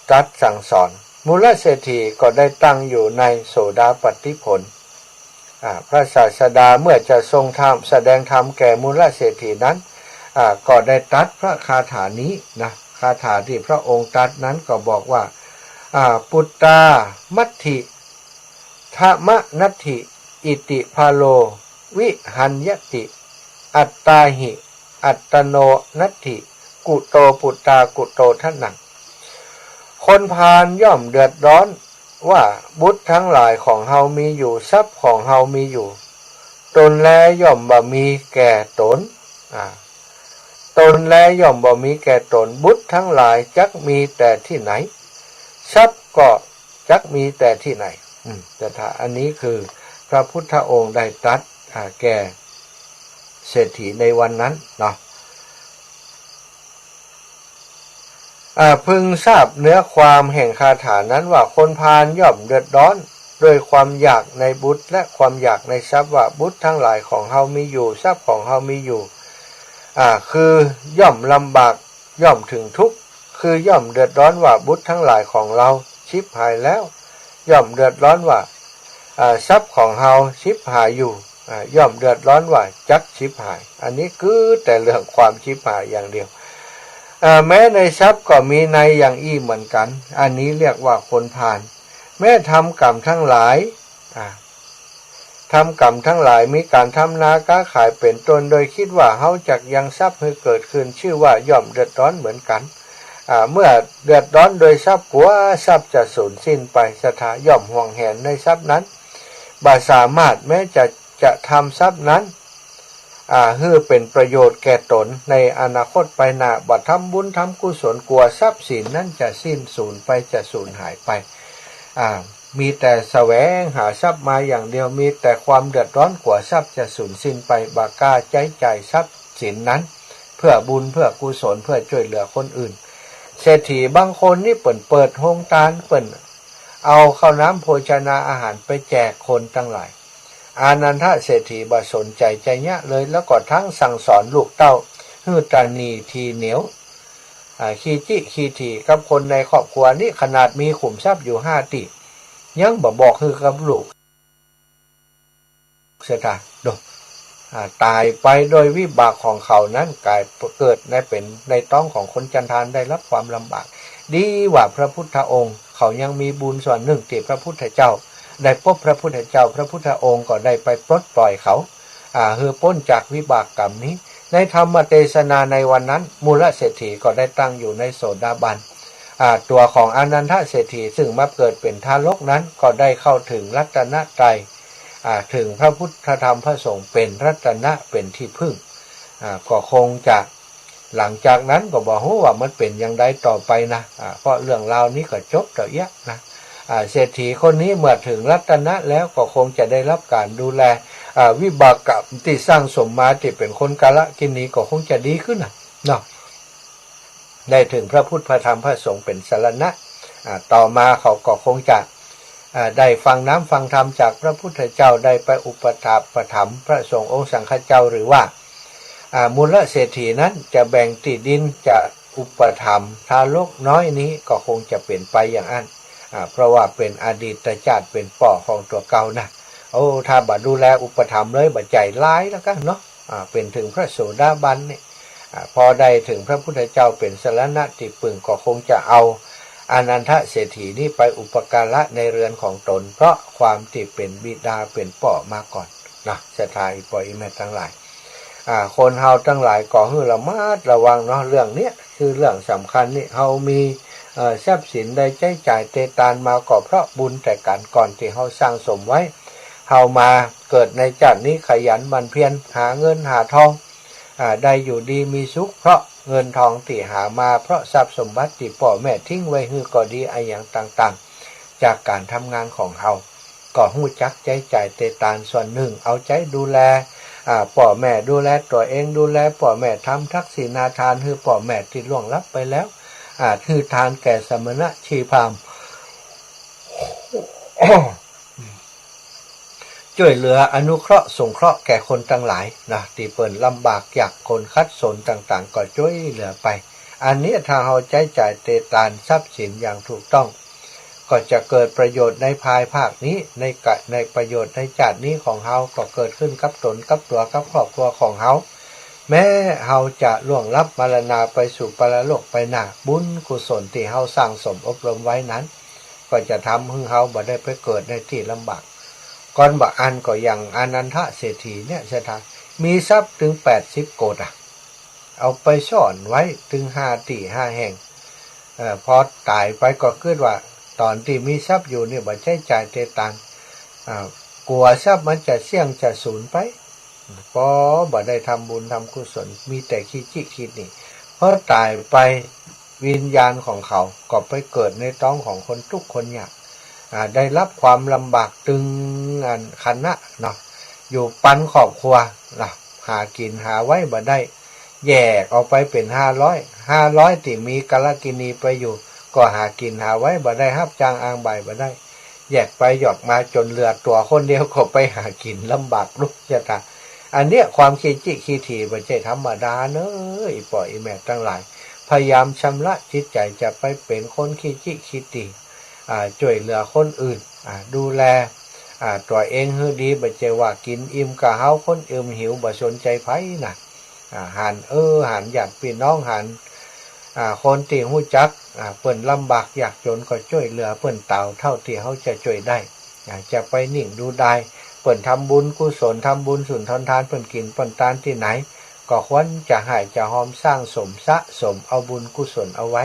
ตรัสสั่งสอนมูลเศรษฐีก็ได้ตั้งอยู่ในโสดาปัตติผลพระศาสดาเมื่อจะทรงธรรมแสดงธรรมแก่มูลเศรษฐีนั้นก็ได้ตรัสพระคาถานี้นะคาถาที่พระองค์ตรัสนั้นก็บอกว่าปุตตามัตถิธรรมนัตถิอิติพาโลวิหันยติอัตตาหิอัตโนนัตถิกุโตปุตตากุโตทนังคนพาลย่อมเดือดร้อนว่าบุตรทั้งหลายของเฮามีอยู่ทรัพย์ของเฮามีอยู่ตนแลย่อมบ่มีแก่ตนตนแลย่อมบ่มีแก่ตนบุตรทั้งหลายจักมีแต่ที่ไหนทรัพย์ก็จักมีแต่ที่ไหนแต่ถ้าอันนี้คือพระพุทธองค์ได้ตรัสแก่เศรษฐีในวันนั้นเนาะพึงทราบเนื้อความแห่งคาถานั้นว่าคนพาลย่อมเดือดร้อนด้วยความอยากในบุตรและความอยากในทรัพย์ว่าบุตรทั้งหลายของเฮามีอยู่ทรัพย์ของเฮามีอยู่คือย่อมลำบากย่อมถึงทุกข์คือย่อมเดือดร้อนว่าบุตรทั้งหลายของเราชิบหายแล้วย่อมเดือดร้อนว่าทรัพย์ของเฮาชิบหายอยู่ย่อมเดือดร้อนว่าจักชิบหายอันนี้คือแต่เรื่องความชิบหายอย่างเดียวแม้ในทรัพย์ก็มีในอย่างอี้เหมือนกันอันนี้เรียกว่าคนพาลแม้ทำกรรมทั้งหลายทำกรรมทั้งหลายมีการทำนาค้าขายเป็นต้นโดยคิดว่าเฮาจักยังทรัพย์ให้เกิดขึ้นชื่อว่าย่อมเดือดร้อนเหมือนกันเมื่อเดือดร้อนโดยทรัพย์กลัวทรัพย์จะสูญสิ้นไปสถาย่อมห่วงแหนในทรัพย์นั้นบ่สามารถแม้จะทำทรัพย์นั้นให้เป็นประโยชน์แก่ตนในอนาคตไปหน้าบ่ทำบุญทำกุศลกลัวทรัพย์สินนั้นจะสิ้นสูญไปจะสูญหายไปมีแต่แสวงหาทรัพย์มาอย่างเดียวมีแต่ความเดือดร้อนกว่าทรัพย์จะสูญสิ้นไปบ่กล้าใช้จ่ายทรัพย์สินนั้นเพื่อบุญเพื่อกุศลเพื่อช่วยเหลือคนอื่นเศรษฐีบางคนนี่เปิดโรงทานเอาข้าวน้ำโภชนาอาหารไปแจกคนทั้งหลายอานันทเศรษฐีบ่สนใจใจเนี้ยเลยแล้วก็ทั้งสั่งสอนลูกเต้าฮือตานีทีเหนียวขี้จิขี้ถี่กับคนในครอบครัวนี่ขนาดมีขุมทรัพย์อยู่5 ติยังบอกคือกับลูกเสียดตายไปโดยวิบากของเขานั้นกลายเกิดในต้องของคนจันทานได้รับความลำบากดีว่าพระพุทธองค์เขายังมีบุญส่วนหนึ่งที่พระพุทธเจ้าได้พบพระพุทธเจ้าพระพุทธองค์ก็ได้ไปปลดปล่อยเขาให้พ้นจากวิบากกรรมนี้ในธรรมเทศนาในวันนั้นมูลเศรษฐีก็ได้ตั้งอยู่ในโสดาบันตัวของอนันทเศรษฐีซึ่งมาเกิดเป็นทารกนั้นก็ได้เข้าถึงรัตนตรัยถึงพระพุทธธรรมพระสงฆ์เป็นรัตนะเป็นที่พึ่งก็คงจะหลังจากนั้นก็บอกว่ามันเป็นอย่างไรต่อไปนะเพราะเรื่องราวนี้ก็จบต่อเยอะนะเศรษฐีคนนี้เมื่อถึงรัตนะแล้วก็คงจะได้รับการดูแลวิบากกรรมที่สร้างสมมาที่เป็นคนกาลกินีก็คงจะดีขึ้นเนาะได้ถึงพระพุทธพระธรรมพระสงฆ์เป็นสรณะต่อมาเขาก็คงจะได้ฟังน้ำฟังธรรมจากพระพุทธเจ้าได้ไปอุปถัมภ์ประถมพระสงฆ์องค์สังฆเจ้าหรือว่า มูลเศรษฐีนั้นจะแบ่งที่ดินจะอุปถัมภ์ทารกน้อยนี้ก็คงจะเปลี่ยนไปอย่างนั้นเพราะว่าเป็นอดีตชาติเป็นป่อของตัวเก่านะถ้าบัดดูแลอุปถัมภ์เลยบัดใจร้ายแล้วกันเนาะเป็นถึงพระโสดาบันเนี่ยพอได้ถึงพระพุทธเจ้าเป็นสรณะที่พึ่งก็คงจะเอาอนันทเศรษฐีนี่ไปอุปการะในเรือนของตนเพราะความที่เป็นบิดาเป็นป่อมาก่อนนะศรัทธาอีปอยแม่ทั้งหลายคนเฮาทั้งหลายก็ให้ระมัดระวังเนาะเรื่องเนี้ยคือเรื่องสำคัญนี่เฮามีทรัพย์สินได้ใช้จ่ายเตตานมาก็เพราะบุญแต่การก่อนที่เฮาสร้างสมไว้เฮามาเกิดในชาตินี้ขยันหมั่นเพียรหาเงินหาทองได้อยู่ดีมีสุขเพราะเงินทองที่หามาเพราะทรัพย์สมบัติที่พ่อแม่ทิ้งไว้ให้ก็ดีอย่างต่างๆจากการทำงานของเฮาก็ฮู้จักใช้จ่ายเตตานส่วนหนึ่งเอาใจดูแลพ่อแม่ดูแลตัวเองดูแลพ่อแม่ทำทักษิณาทานให้พ่อแม่ที่ล่วงลับไปแล้วคือทานแก่สมณะชีพราหมณ์ ช่วยเหลืออนุเคราะห์สงเคราะห์แก่คนทั้งหลายนะที่เปิ่นลำบากยากคนคัดสนต่างๆก็ช่วยเหลือไปอันนี้ถ้าเราใช้จ่ายเตตานทรัพย์สินอย่างถูกต้องก็จะเกิดประโยชน์ในภายภาคนี้ในประโยชน์ในชาตินี้ของเฮาก็เกิดขึ้นกับตนกับตัวกับครอบครัวของเฮาแม้เฮาจะล่วงลับมรณาไปสู่ปรโลกไปหน้าบุญกุศลที่เฮาสร้างสมอบรมไว้นั้นก็จะทำให้เฮาบ่ได้ไปเกิดในที่ลำบากก่อนบ่อันก็อย่างอนันทเศรษฐีเนี่ยใช่ไหมมีทรัพย์ถึง80 โกฏเอาไปซ่อนไว้ถึง5 ที่ 5 แห่งพอตายไปก็คิดว่าตอนที่มีทรัพย์อยู่เนี่ยบ่ใช้จ่ายเตตังกลัวทรัพย์มันจะเสี่ยงจะสูญไปเพราะบ่ได้ทำบุญทำกุศลมีแต่คิดนี่เพราะตายไปวิญญาณของเขาก็ไปเกิดในท้องของคนทุกคนยากได้รับความลำบากตึงคณะเนาะอยู่ปันครอบครัวนะหากินหาไว้บ่ได้แยกออกไปเป็น500ที่มีกัลกิณีไปอยู่ก็หากินหาไว้บ่ได้รับจ้างอ้างใบบ่ได้แยกไปหยอกมาจนเหลือตัวคนเดียวก็ไปหากินลำบากลุกจะตาอันเนี้ยความขี้ถี่บ่ใช่ธรรมดาเนอะอีป่อยอีแม่ทั้งหลายพยายามชำระจิตใจจะไปเป็นคนขี้ถี่ช่วยเหลือคนอื่นดูแลตัวเองให้ดีบ่ใช่ว่ากินอิ่มกะเฮาคนอื่นหิวบ่สนใจไผน่ะหันญาติพี่น้องหันคนที่ฮู้จักเพิ่นลำบากยากจนก็ช่วยเหลือเพิ่นเท่าที่เฮาจะช่วยได้จะไปนิ่งดูได้เพิ่นทำบุญกุศลทำบุญสุนทรทานเพิ่นกินเพิ่นทานที่ไหนก็ควรจะให้จะหอมสร้างสมสะสมเอาบุญกุศลเอาไว้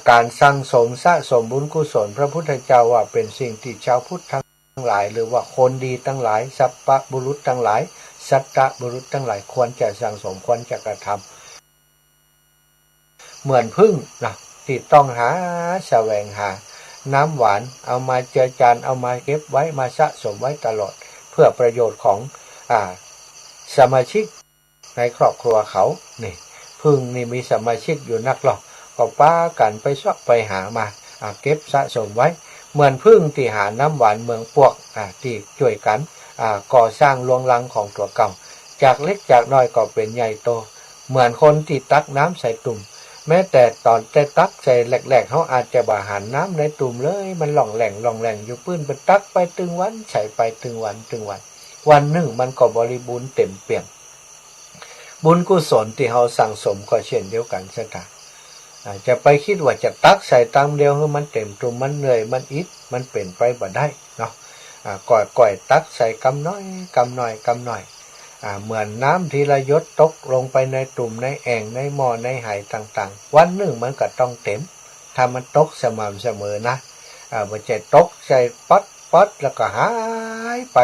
การสร้างสมสะสมบุญกุศลพระพุทธเจ้าว่าเป็นสิ่งที่ชาวพุทธทั้งหลายหรือว่าคนดีทั้งหลายสัพพะบุรุษทั้งหลายสัตตบุรุษทั้งหลายควรจะสร้างสมควรจะกระทำเหมือนพึ่งนะที่ต้องหาแสวงหาน้ำหวานเอามาเจือจานเอามาเก็บไว้มาสะสมไว้ตลอดเพื่อประโยชน์ของสมาชิกในครอบครัวเขานี่พึ่งนี่มีสมาชิกอยู่นักหรอกก็ป้ากันไปชอบไปหามาเก็บสะสมไว้เหมือนพึ่งที่หาน้ำหวานเมืองพวกที่ช่วยกันก่อสร้างลวงลังของตัวเก่าจากเล็กจากน้อยก็เป็นใหญ่โตเหมือนคนที่ตักน้ำใส่ตุ่มแม้แต่ตอนแต่ตักใส่แหลกๆเขาอาจจะบ่หันน้ำในตุ่มเลยมันหล่องแหล่งอยู่ปื้นไปตักไปตึงวันใส่ไปตึงวันวันหนึ่งมันก็บริบูรณ์เต็มเปี่ยมบุญกุศลที่เขาสั่งสมก็เช่นเดียวกันซะค่ะจะไปคิดว่าจะตักใส่ตังเดียวให้มันเต็มตุ่มมันเหนื่อยมันอิดมันเป็นไปบ่ได้เนาะก่อยตักใส่กำน้อยเหมือนน้ำทีละหยดตกลงไปในตุ่มในแอ่งในหม้อในไหต่างๆวันหนึ่งมันก็ต้องเต็มถ้ามันตกสม่ำเสมอนะมันจะตกใส่ป๊อดแล้วก็หายไป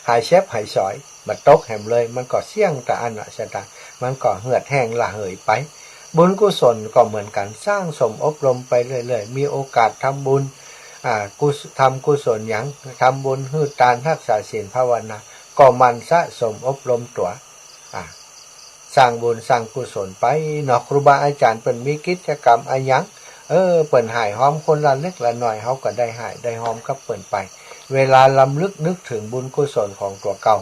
หายเชฟหายสอยมันตกแหมเลยมันก็เสี่ยงแต่อันน่ะสตามันก็เหือดแห้งละเหยไปบุญกุศลก็เหมือนกันสร้างสมอบรมไปเรื่อยๆมีโอกาสทำบุญทำกุศลอย่างทำบุญฮือทานรักษาศีลภาวนาก็มันสะสมอบรมตัวสร้างบุญสร้างกุศลไปเนาะครูบาอาจารย์เปิ่นมีกิจกรรมอะไรหยังเปิ่นหายหอมคนละเล็กละน้อยเฮาก็ได้หายได้หอมกับเปิ่นไปเวลาลำลึกนึกถึงบุญกุศลของตัวเก่า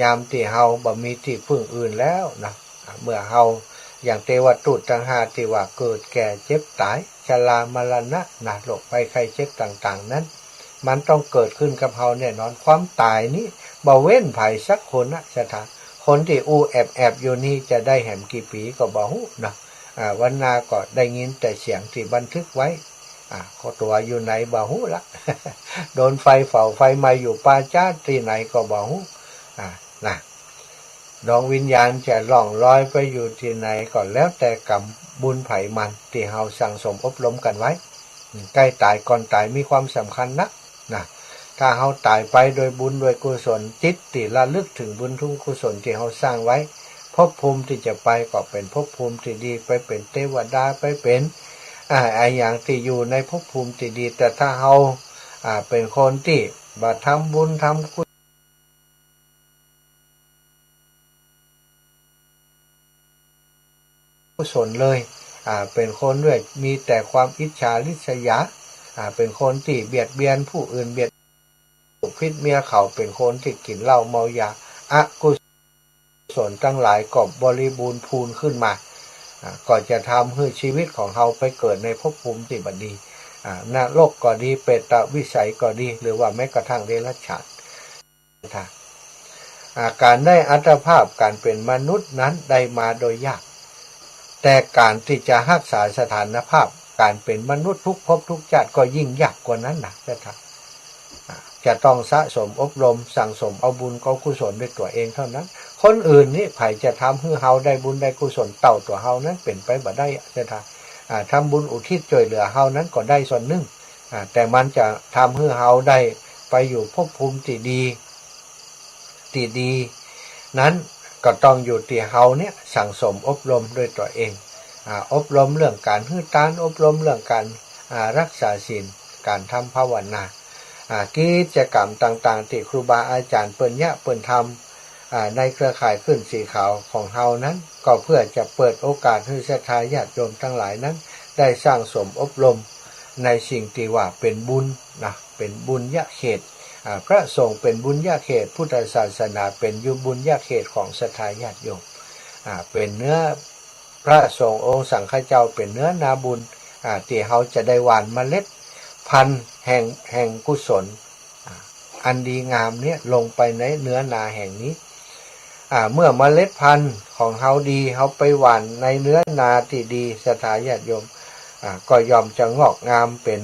ยามที่เฮาบ่มีที่พึ่งอื่นแล้วนะเมื่อเฮาอย่างเทวทูตทั้งห้าที่ว่าเกิดแก่เจ็บตายชรามรณะนะโรคภัยไข้เจ็บต่างๆนั้นมันต้องเกิดขึ้นกับเฮาแน่นอนความตายนี้บ่เว้นไผสักคนนะสถานคนที่แอบอยู่นี่จะได้แหมกี่ปีก็บ่ฮู้นะวันนาก็ได้ยินแต่เสียงที่บันทึกไว้ก็ตัวอยู่ไหนบ่ฮู้ละ โดนไฟเฝ้าไฟไหม้อยู่ป่าช้าที่ไหนก็บ่ฮู้นะดวงวิญญาณจะล่องลอยไปอยู่ที่ไหนก็แล้วแต่กรรมบุญไผมันที่เฮาสั่งสมอบรมกันไว้ใกล้ตายก่อนตายมีความสำคัญนะถ้าเฮาตายไปโดยบุญโดยกุศลจิตที่ระลึกถึงบุญทุนกุศลที่เฮาสร้างไว้ภพภูมิที่จะไปก็เป็นภพภูมิที่ดีไปเป็นเทวดาไปเป็นอย่างที่อยู่ในภพภูมิที่ดีแต่ถ้าเฮาเป็นคนที่บ่ทำบุญทำกุศลเลยเป็นคนด้วยมีแต่ความอิจฉาริษยาเป็นคนที่เบียดเบียนผู้อื่นเบียดพิษเมียเขาเป็นคนที่กินเหล้าเมายาอกุศลทั้งหลายก็บริบูรณ์พูนขึ้นมาก็จะทำให้ชีวิตของเราไปเกิดในภพภูมิที่บดีนรกก็ดีเปตวิสัยก็ดีหรือว่าแม้กระทั่งเดรัจฉานการได้อัตภาพการเป็นมนุษย์นั้นได้มาโดยยากแต่การที่จะรักษาสถานภาพการเป็นมนุษย์ทุกภพทุกชาติก็ยิ่งยากกว่านั้นนะจะต้องสะสมอบรมสั่งสมเอาบุญเอากุศลด้วยตัวเองเท่านั้นคนอื่นนี่ไผจะทำให้เฮาได้บุญได้กุศลเต่าตัวเฮานั้นเป็นไปบ่ได้ทำบุญอุทิศช่วยเหลือเฮานั้นก็ได้ส่วนหนึ่งแต่มันจะทำให้เฮาได้ไปอยู่ภพภูมิที่ดีนั้นก็ต้องอยู่ที่เฮาเนี่ยสั่งสมอบรมด้วยตัวเองอบรมเรื่องการหื้อตานอบรมเรื่องการรักษาศีลการทำภาวนากิจกรรมต่างๆที่ครูบาอาจารย์เปิ้นทำในเครือข่ายขึ้นสีขาวของเฮานั้นก็เพื่อจะเปิดโอกาสให้ศรัทธาญาติโยมทั้งหลายนั้นได้สร้างสมอบรมในสิ่งที่ว่าเป็นบุญเป็นบุญญาเขตพระสงฆ์เป็นบุญญาเขตพุทธศาสนาเป็นบุญญาเขตของศรัทธาญาติโยมเป็นเนื้อพระสงฆ์องค์สังฆเจ้าเป็นเนื้อนาบุญที่เฮาจะได้หว่านเมล็ดพันธุ์แห่งกุศลอันดีงามเนี่ยลงไปในเนื้อนาแห่งนี้เมื่อเมล็ดพันธุ์ของเฮาดีเฮาไปหว่านในเนื้อนาที่ดีศรัทธาญาติโยมก็ยอมจะงอกงามเป็น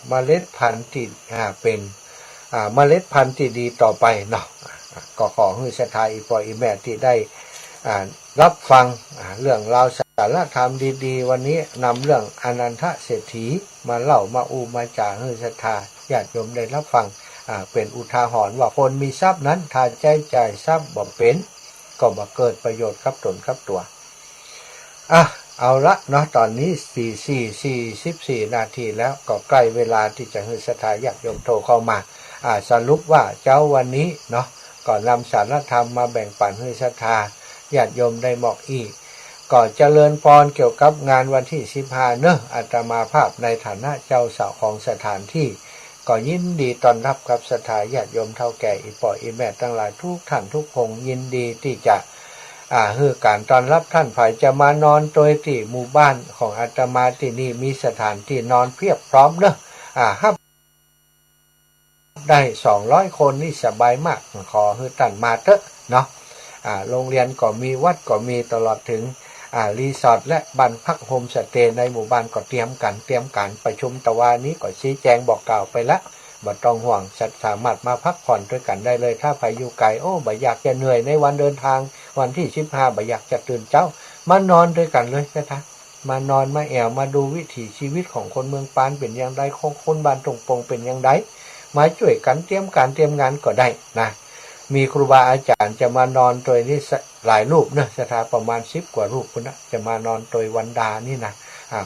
เมล็ดพันธุ์ที่เป็นเมล็ดพันธุ์ที่ดีต่อไปเนาะก็ขอให้ศรัทธาอีพ่ออีแม่ที่ได้รับฟังเรื่องราวสาระธรรมดีๆวันนี้นำเรื่องอนันทเศรษฐีมาเล่ามามาจาให้ศรัทธาญาติโยมได้รับฟังเป็นอุทาหรณ์ว่าคนมีทรัพย์นั้นถ้าใจจ่ายทรัพย์บ่เป็นก็บ่เกิดประโยชน์กับตนกับตัวเอาละเนาะตอนนี้44นาทีแล้วก็ใกล้เวลาที่จะให้ศรัทธาญาติโยมโทรเข้ามาสรุปว่าเจ้าวันนี้เนาะก็นำสารธรรมมาแบ่งปันให้ศรัทธาญาติโยมได้บอกอีกก็เจริญพรเกี่ยวกับงานวันที่15เนอะอาตมาภาพในฐานะเจ้าสาวของสถานที่ก็ยินดีต้อนรับกับศรัทธาญาติโยมเฒ่าแก่อีพ่ออีแม่ทั้งหลายทุกท่านทุกคงยินดีที่จะให้การต้อนรับท่านฝ่ายจะมานอนโดยที่หมู่บ้านของอาตมาที่นี่มีสถานที่นอนเพียบพร้อมเนอะครับได้200คนนี่สบายมากขอให้ท่านมาเถอะเนาะโรงเรียนก็มีวัดก็มีตลอดถึงรีสอร์ทและบ้านพักโฮมสเตย์ในหมู่บ้านก็เตรียมการประชุมตะวันนี้ก็ชี้แจงบอกกล่าวไปแล้วบ่ต้องห่วงสามารถมาพักผ่อนด้วยกันได้เลยถ้าไปอยู่ไกลบ่อยากจะเหนื่อยในวันเดินทางวันที่15บ่อยากจะตื่นเช้ามานอนด้วยกันเลยนะคะมานอนมาแอวมาดูวิถีชีวิตของคนเมืองปานเป็นอย่างไรของคนบ้านตรงปงเป็นอย่างไรมาช่วยกันเตรียมงานก็ได้นะมีครูบาอาจารย์จะมานอนโดยนี่หลายรูปนะศรัทธาประมาณ10กว่ารูปคุณนะจะมานอนโดยวันดานี่นะ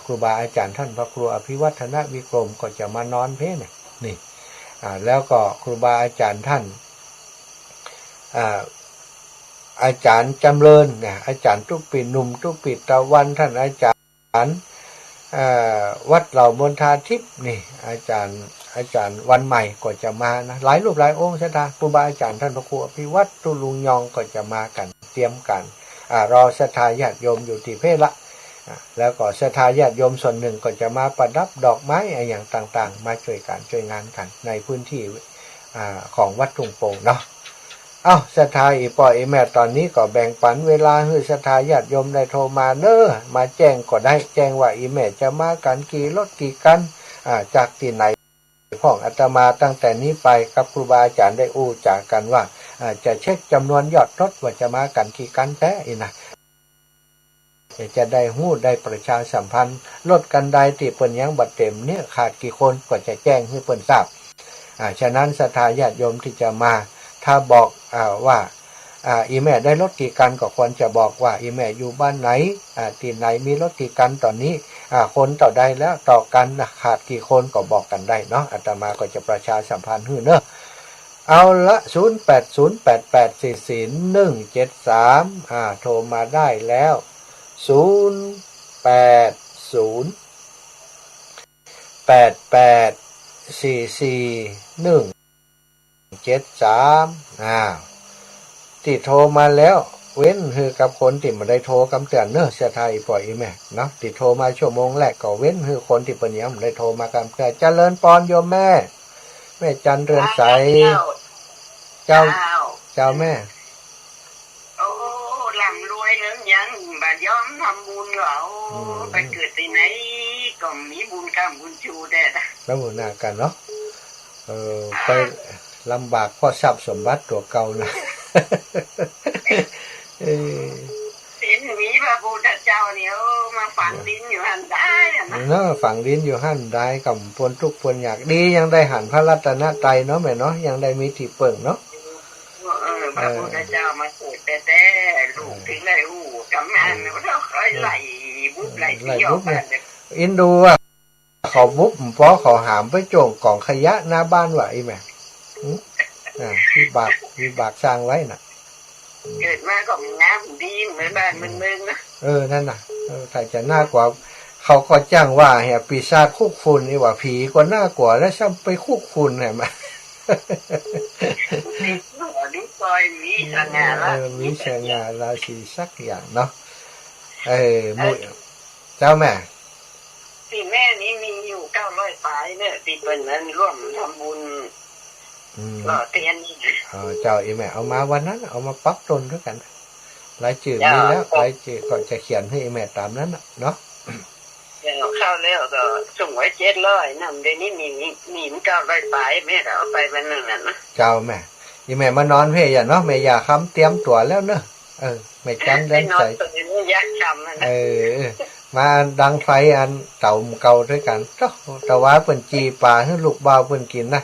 ครูบาอาจารย์ท่านพระครูอภิวัฒนวิกรมก็จะมานอนเพ่นี่แล้วก็ครูบาอาจารย์ท่านอาจารย์จำเริญเนี่ยอาจารย์ตุปิหนุ่มตุปิตะวันท่านอาจารย์ วัดเหล่ามณฑาทิพย์นี่อาจารย์วันใหม่ก็จะมานะหลายรูปหลายองค์ชะตาครูบาอาจารย์ท่านพระครูอภิวัตรตุลุงยองก็จะมากันเตรียมกันรอศรัทธาญาติโยมอยู่ที่เพละแล้วก็ศรัทธาญาติโยมส่วนหนึ่งก็จะมาประดับดอกไม้อย่างต่างๆมาช่วยกันช่วยงานกันในพื้นที่ของวัดทุ่งโป่งเนาะศรัทธาอีปออีแม่ตอนนี้ก็แบ่งปันเวลาให้ศรัทธาญาติโยมได้โทรมาเนอะมาแจ้งก็ได้แจ้งว่าอีแม่จะมากันกี่รถกี่กันจากที่ไหนของอาตมาตั้งแต่นี้ไปกับครูบาอาจารย์ได้จากกันว่าจะเช็คจำนวนยอดรถว่าจะมากันกี่กันแท้อีนะจะได้หู้ได้ประชาสัมพันธ์รถกันใดที่เปิ้นยังบัดเต็มเนี่ยขาดกี่คนก็จะแจ้งให้เปิ้นทราบฉะนั้นศรัทธาญาติโยมที่จะมาถ้าบอกว่าอีแม่ได้รถกี่กันก็ควรจะบอกว่าอีแม่อยู่บ้านไหนที่ไหนมีรถกี่กันตอนนี้คนต่อใดแล้วต่อกันขาดกี่คนก็บอกกันได้เนาะอาตมาก็จะประชาสัมพันธ์ให้เนอะเอาละ0808441173โทรมาได้แล้ว0888441173ที่โทรมาแล้วเว้นคือกับคนที่ไม่ได้โทรกำเตือนเนอะเสียไทยปล่อยอีแม่เนาะที่โทรมาชั่วโมงแรกก็เว้นคือคนที่เปิ้นยังไม่ได้โทรมากำเตือนเจริญพรโยมแม่จันเรือนใสเจ้าแม่โอ้ลำรวยเรื่องยังบาดย้อมทำบุญเหรอไปเกิดที่ไหนก็มีบุญกรรมบุญชูแต่แล้วหมู่นากันเนาะไปลำบากเพราะทรัพย์สมบัติตัวเก่านะเป็นมีพระพุทธเจ้าเนี่ยมาฝังดินอยู่หันได้เนาะฝังดินอยู่หันได้กับปนทุกปนอยากดียังได้หันพระรัตนตรัยเนาะแม่เนาะยังได้มีที่เปิ่งเนาะพระพุทธเจ้ามาเกิดแต่ลูกถึงได้กำนันเราเคยไหลบุบไหลเที่ยวกันอินดูเขาบุบเพราะเขาหามไปโจงกล่องขยะหน้าบ้านไหวแม่ที่บากสร้างไว้น่ะเกิดมาก็มีน้ำดีเหมือนบ้านเมืองนะนั่นน่ะถ้าจะน่ากว่าเขาก็จ้างว่าเหี่ยปีศาจคุกฝุ่นนี่ว่าผีก็น่ากว่าแล้วซ้ำไปคุกฝุ่นเห็นไหมดูซอยมีสง่ามีสง่าราศีสักอย่างเนาะมุ้ยเจ้าแม่ที่แม่นี้มีอยู่900 ปลายเนี่ยที่เป็นนั้นร่วมทำบุญเตียนเจ้าอีแม่เอามาวันนั้นเอามาปักต้นด้วยกันรายชื่อมีแล้วรายชื่อก็จะเขียนให้อีแม่ตามนั้นเนาะเข้าแล้วก็ส่งไว้700นำเดี๋ยวนี้มี900 ปลายแม่ก็เอาไปวันนึงน่ะนะเจ้าแม่อีแม่มานอนเพ่อย่าเนาะแม่อย่าค้ำเตรียมตัวแล้วเนอะแม่จันเล่นใส่มาดังไฟอันเต่าเก่าด้วยกันแต่ว่าเปิ่นจีปลาให้ลูกบ่าวเปิ่นกินนะ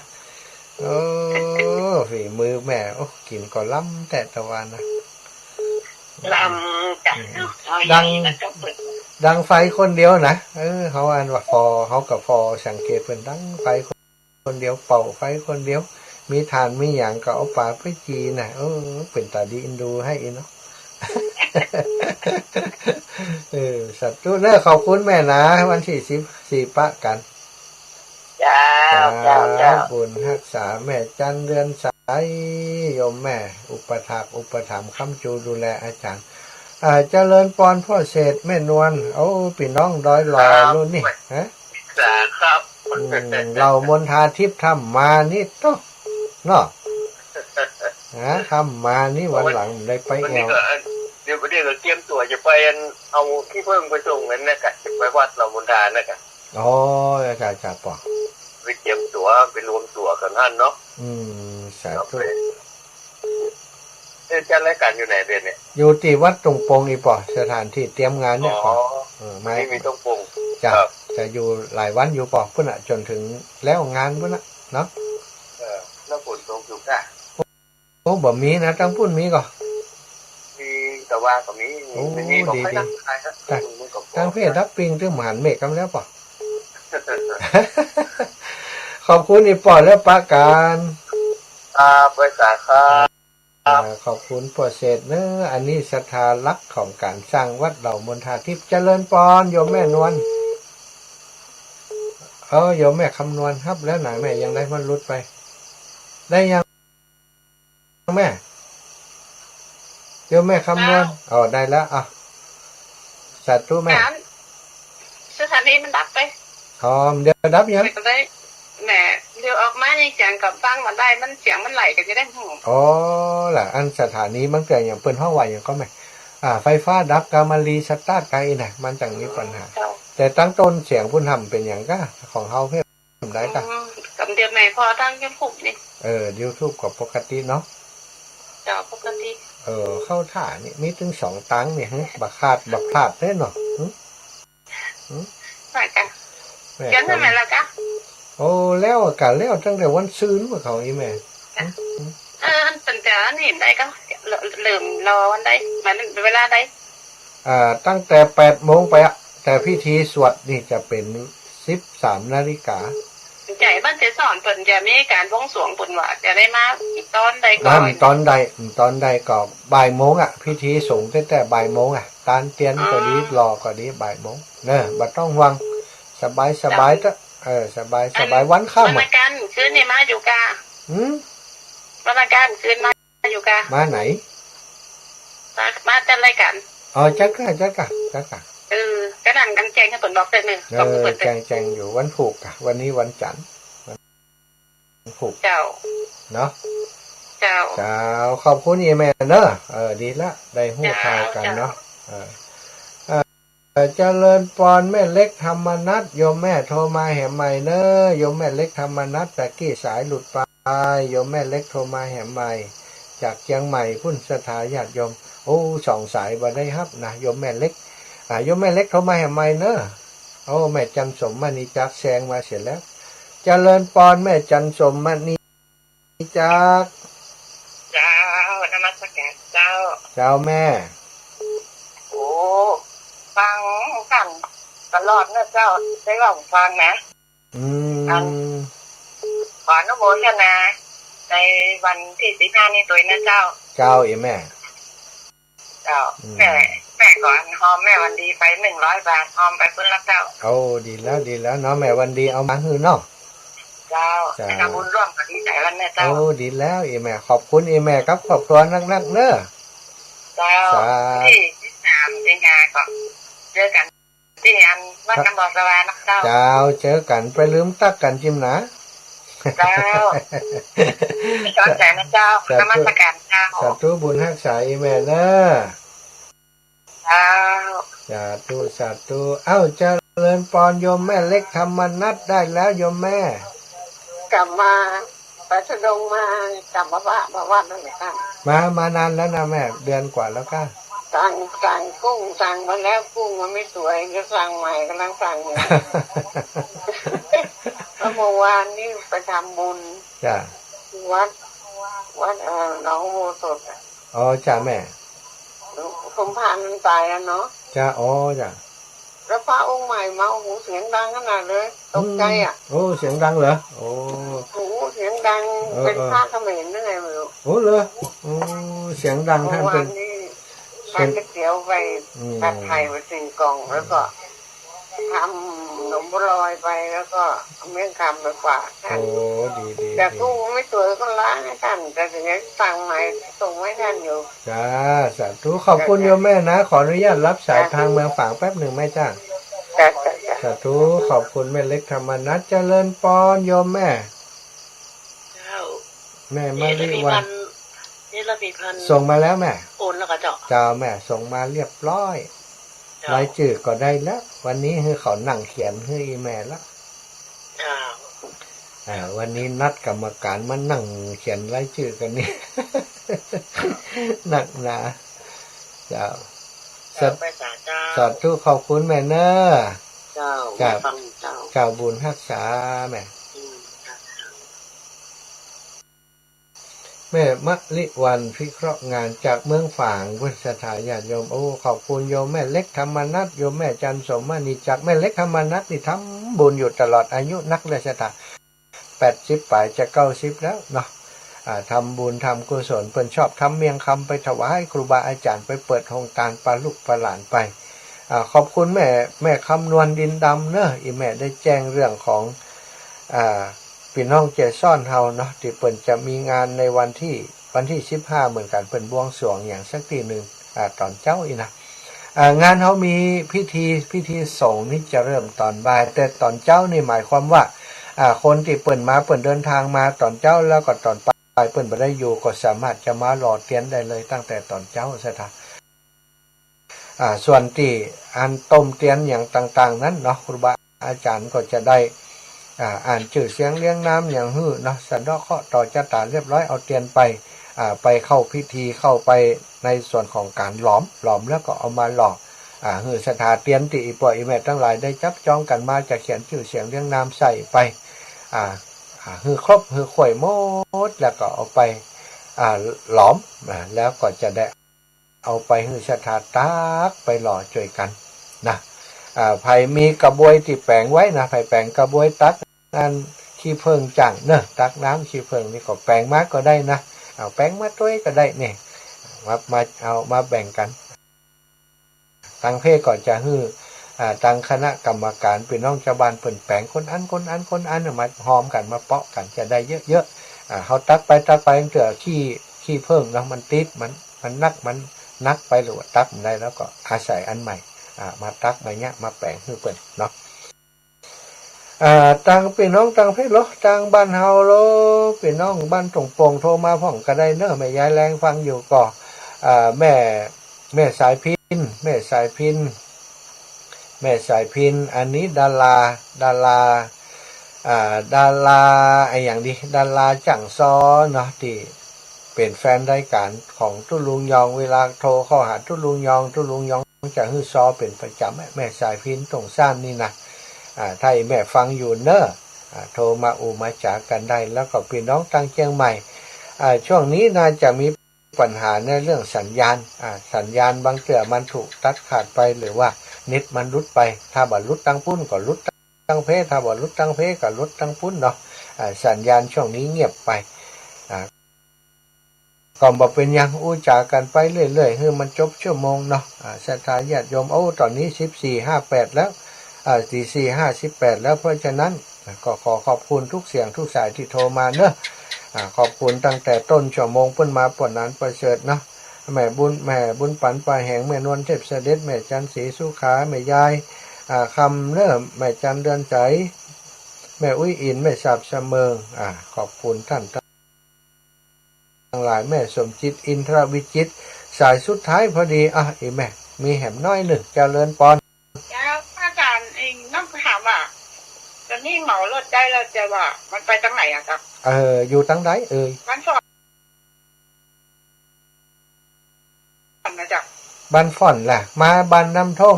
ฝีมือแม่กินก็ล้ำแต่ตะวันนะล้ำกันดังไฟคนเดียวนะเขาอันว่าพอเขากับพอสังเกตเป็นดังไฟคนเดียวเป่าไฟคนเดียวมีทานมีอย่างก็เอาปลาไปจีนะเป็นตาดีอินดูให้เนาะสัตว์ตู้เนอะขอบคุณแม่นะวันที่14ปะกันจ้าบุญรักษาแม่จันเรือนสายโยมแม่อุปถัมภ์ค้ำจูดูแลอาจารย์เจริญปอนพ่อเศษแม่นวลพี่น้องดอยหล่อรุ่นนี่ฮะครับเรามณฑาทิพย์ทำมานี่ต้องเนาะทำมานี่วันหลังได้ไปแอวเดี๋ยวก็เตรียมตัวจะไปเอาที่เพิ่งไปส่งเงินนะกะจะไปวัดเรามณฑานะกะจ่าปอไปเตรียมตัวไปรวมตัวกันท่านเนาะสาธุจะรายการอยู่ไหนเดือนเนี่ยอยู่ที่วัดตรงปงอีปอสถานที่เตรียมงานเนี่ยปอไม่มีตรงปงจะอยู่หลายวันอยู่ปอพุ่นจนถึงแล้วงานพุ่นเนาะแล้วฝนตกอยู่ก่ะบ่มีนะตั้งพุ่นมีก่อมีแต่ว่าก็มีดีตั้งเพศรับปิงถึงหมานเมฆกันแล้วปอขอบคุณอีปอแล้วปะการบริษัทครับขอบคุณปอเศษเนอะอันนี้ศรัทธาลักษณ์ของการสร้างวัดเหล่ามณฑาทิพย์เจริญปอนโยมแม่นวล โยมแม่คำนวณครับแล้วไหนแม่ยังได้มันรุดไป ได้ยังแม่โยมแม่คำนวณได้แล้วสาธุแม่สถานีมันดับไปเดี๋ยวดับยังก็ได้แหมเดี๋ยวออกมานี่เสียงกับฟังมันได้มันเสียงมันไหลกันจะได้หูล่ะอันสถานีมันเกิดอย่างเปิ้นห้องไหวอย่างก็ไม่ไฟฟ้าดับกามารีสตาร์ทไกลน่ะมันจังมีปัญหาแต่ตั้งต้นเสียงพุ่นทำเป็นอย่างก็ของเฮาเพิ่มได้ก็กับเดี๋ยวแม่พอตั้งยูทูบนี่YouTube กับปกติเนาะปกติเข้าท่านี่มีถึง2ตังค์เนี่ยบักขาดบักพลาดได้เนาะไปกันกันทำไมล่ะกะแล้วกันแล้วตั้งแต่วันซื้อมาเขาอีแม่ตั้งแต่นี่ได้ก็ลืมรอวันใดมาเวลาใดตั้งแต่8 โมงไปแต่พิธีสวดนี่จะเป็น13 นาฬิกาใจบ้านเจสอนเปิ่นจะมีการบวงสรวงปุ่นว่าจะได้มาตอนใดก่อนตอนใดก็บ่ายโมงพิธีสงฆ์แต่บ่ายโมงตานเตียนก็ดีรอก็ดีบ่ายโมงเนอะบ่ต้องวังสบายจ้ะสบายวันค่ำวันกันคืนนี่มาอยู่กะวันกันคืนมาอยู่กะมาไหนมาจัดรายการจัดกะก็นั่นกันแจ้งให้เปิ่นบอกแต่นึงแจ้งอยู่วันผูกวันนี้วันจันทร์วันผูกเจ้าเนาะเจ้าขอบคุณอีแม่เนอะดีละได้ฮู้ข่าวกันเนาะเจริญปอนแม่เล็กธรรมนัสโยมแม่โทรมาแหมใหม่เนอะโยมแม่เล็กธรรมนัสแต่กี้สายหลุดไปโยมแม่เล็กโทรมาแหมใหม่จากเชียงใหม่พุ่นสถาญาติโยม2 สายบ่ได้ครับนะโยมแม่เล็กโยมแม่เล็กโทรมาแหมใหม่เนอะแม่จันสมมณีจักแซงมาเสร็จแล้วเจริญปอนแม่จันสมมณีจักเจ้านมัสการเจ้าแม่ฟังกันตลอดนะเจ้าได้ว่าฟังนะขออนุโมทนาในวันที่15นี้ตัวนะเจ้าอีแม่แม่ก่อนหอมแม่วันดีไป100 บาทหอมไปเพิ่นรับเจ้าดีแล้วเนาะแม่วันดีเอามาฮือเนาะเจ้าทำบุญร่วมกับดีใจวันนะเจ้าดีแล้วอีแม่ขอบคุณอีแม่ครับครอบครัวนักเนอะเจ้าที่13 สิงหาคมเจอกันที่อันวัดกำบอกสวานะเจ้าเจอกันไปลืมตักกันจิมนะเจ้าขอบใจนะเจ้านมัสการเจ้าสาธุบุญรักษาอีแม่เนอะสาธุเจริญปอนโยมแม่เล็กธรรมนัสได้แล้วโยมแม่กลับมาไปสะดงมากลับมาวัดนั่นแหละค่ะมานานแล้วนะแม่เดือนกว่าแล้วก็สั่งกุ้งสั่งมาแล้วกุ้งมันไม่สวยจะสั่งใหม่กำลังสั่งอยู่เมื่อวานนี้ไปทำบุญจ้ะวัดหนองโมสดจ้ะแม่สมภารมันตายแล้วเนาะจ้ะจ้ะแล้วพระองค์ใหม่มาเสียงดังขนาดเลยตกใจเสียงดังเหรอเสียงดังเป็นพระเขมรได้ไงไม่รู้เหรอเสียงดังท่านเป็นทานก๋วยเตี๋ยวไปผัดไทยไป4 กล่องแล้วก็ทำขนมบัวลอยไปแล้วก็เมี่ยงคำไปฝากท่านดีแต่กุ้งไม่สวยก็ล้างให้ท่านแต่ถึงจะสั่งใหม่ส่งให้ท่านอยู่จ้าสาธุขอบคุณโยมแม่นะขออนุญาตรับสายทางเมืองฝางแป๊บหนึ่งแม่จ้าสาธุขอบคุณแม่เล็กธรรมนัสเจริญปอนโยมแม่แม่มาลิวันส่งมาแล้วแม่โอนแล้วก็เจ้าแม่ส่งมาเรียบร้อยรายชื่อก็ได้แล้ววันนี้คือเขานั่งเขียนให้อีแม่แล้ววันนี้นัดกรรมการมานั่งเขียนรายชื่อกันนี่หนักหนาเจ้าสาธุขอบคุณแม่เนอะเจ้าบุญรักษาแม่แม่มะลิวันพิเคราะห์งานจากเมืองฝางพุทธสถานญาติโยมขอบคุณโยมแม่เล็กธรรมนัสโยมแม่จันสมมานีจากแม่เล็กธรรมนัสนี่ทำบุญอยู่ตลอดอายุนักเลยสถาน80 ปลายจะ90แล้วเนาะทำบุญทำกุศลเพิ่นชอบทำเมียงคำไปถวายครูบาอาจารย์ไปเปิดโครงการปลาลูกปลาหลานไป ขอบคุณแม่คำนวณดินดำเนอะอีแม่ได้แจ้งเรื่องของพี่น้องเจซ่อนเฮาเนาะที่เปิ่นจะมีงานในวันที่15เหมือนกันเปิ่นบวงสรวงอย่างสักทีหนึ่งตอนเจ้าอีนะงานเขามีพิธีส่งนี่จะเริ่มตอนบ่ายแต่ตอนเจ้านี่หมายความว่าคนที่เปิ่นเดินทางมาตอนเจ้าแล้วก็ตอนบ่ายเปิ่นบ่ได้อยู่ก็สามารถจะมาหล่อเตียนได้เลยตั้งแต่ตอนเจ้าซะท่าส่วนที่อันต้มเตียนอย่างต่างๆนั้นเนาะครูบาอาจารย์ก็จะได้อ่านชื่อเสียงเลี้ยงน้ำอย่างฮื้อเนาะสันดอกเคาะต่อจตาเรียบร้อยเอาเตียนไปเข้าพิธีเข้าไปในส่วนของการหลอมแล้วก็เอามาหล่อฮื้อสถาเตียนติอีปออีแม่ทั้งหลายได้จับจองกันมาจะเขียนชื่อเสียงเลี้ยงน้ำใส่ไปฮื้อครบฮื้อข่อยหมดแล้วก็เอาไปหลอมแล้วก็จะได้เอาไปฮื้อสถาตักไปหล่อช่วยกันนะไผมีกระบวยที่แปลงไว้นะไผแปลงกระบวยตักนั่นขี้เพิงจังเนอะตักน้ำขี้เพิงนี่ก็แปลงมาก็ได้นะเอาแปลงมาด้วยก็ได้เนี่ยมาเอามาแบ่งกันตั้งเพศก่อนจะฮื้อตั้งคณะกรรมการเป็นน้องชาวบ้านเปิ่นแปลงคนอันมาหอมกันมาเปาะกันจะได้เยอะๆเขาตักไปเถื่อขี้เพิงแล้วมันติดมันนักไปหรือว่าตักมันได้แล้วก็อาศัยอันใหม่มาตักมาเนี้ยมาแปลงคือเปิ่นเนาะตังพี่น้องตังเพชรโลตังบ้านเฮาโลพี่น้องบ้านตรงโป่งโทรมาพ่องก็ได้เนอะแม่ยายแรงฟังอยู่ก็แม่สายพินอันนี้ดาราไออย่างดีดาราจังซอเนาะที่เป็นแฟนรายการของตุ้ลุงยองเวลาโทรเข้าหาตุ้ลุงยองจะฮื้อซอเป็นประจำแม่สายพินตรงซ่านนี่นะถ้าแม่ฟังอยู่เนอะโทรมามาจากกันได้แล้วก็พี่น้องตั้งเชียงใหม่ช่วงนี้น่าจะมีปัญหาในเรื่องสัญญาณบางเตื่อมันถูกตัดขาดไปหรือว่าเน็ตมันรุดไปถ้าบ่รุดตั้งปุ้นก็รุดตั้งเพถ้าบ่รุดตั้งเพก็รุดตั้งปุ้นเนาะสัญญาณช่วงนี้เงียบไปก่อนบอกเป็นยังจากันไปเรื่อยๆให้มันจบชั่วโมงเนาะศรัทธาญาติโยมตอนนี้14:58แล้ว14:58แล้วเพราะฉะนั้นก็ขอบคุณทุกเสียงทุกสายที่โทรมาเนอะขอบคุณตั้งแต่ต้นชั่วโมงเพิ่นมาปนนั้นประเสริฐเนาะแม่บุญปันปลายแห่งแม่นวลเทพเสด็จแม่จันศรีสุขาแม่ยายคำเนอะแม่จันเดือนใจแม่อุ้ยอินแม่สับเสมิงขอบคุณท่านทั้งหลายแม่สมจิตอินทรวิจิตสายสุดท้ายพอดีอีแม่มีแหมน้อยหนึ่งเจริญปอนแล้วอาจารย์เองต้องถามว่าตอนนี้เหมารถได้แล้วจะว่ามันไปทางไหนอะครับอยู่ทางใดบ้านฝอนนะจ๊ะบ้านฟ่อนแหละมาบ้านน้ำท่อง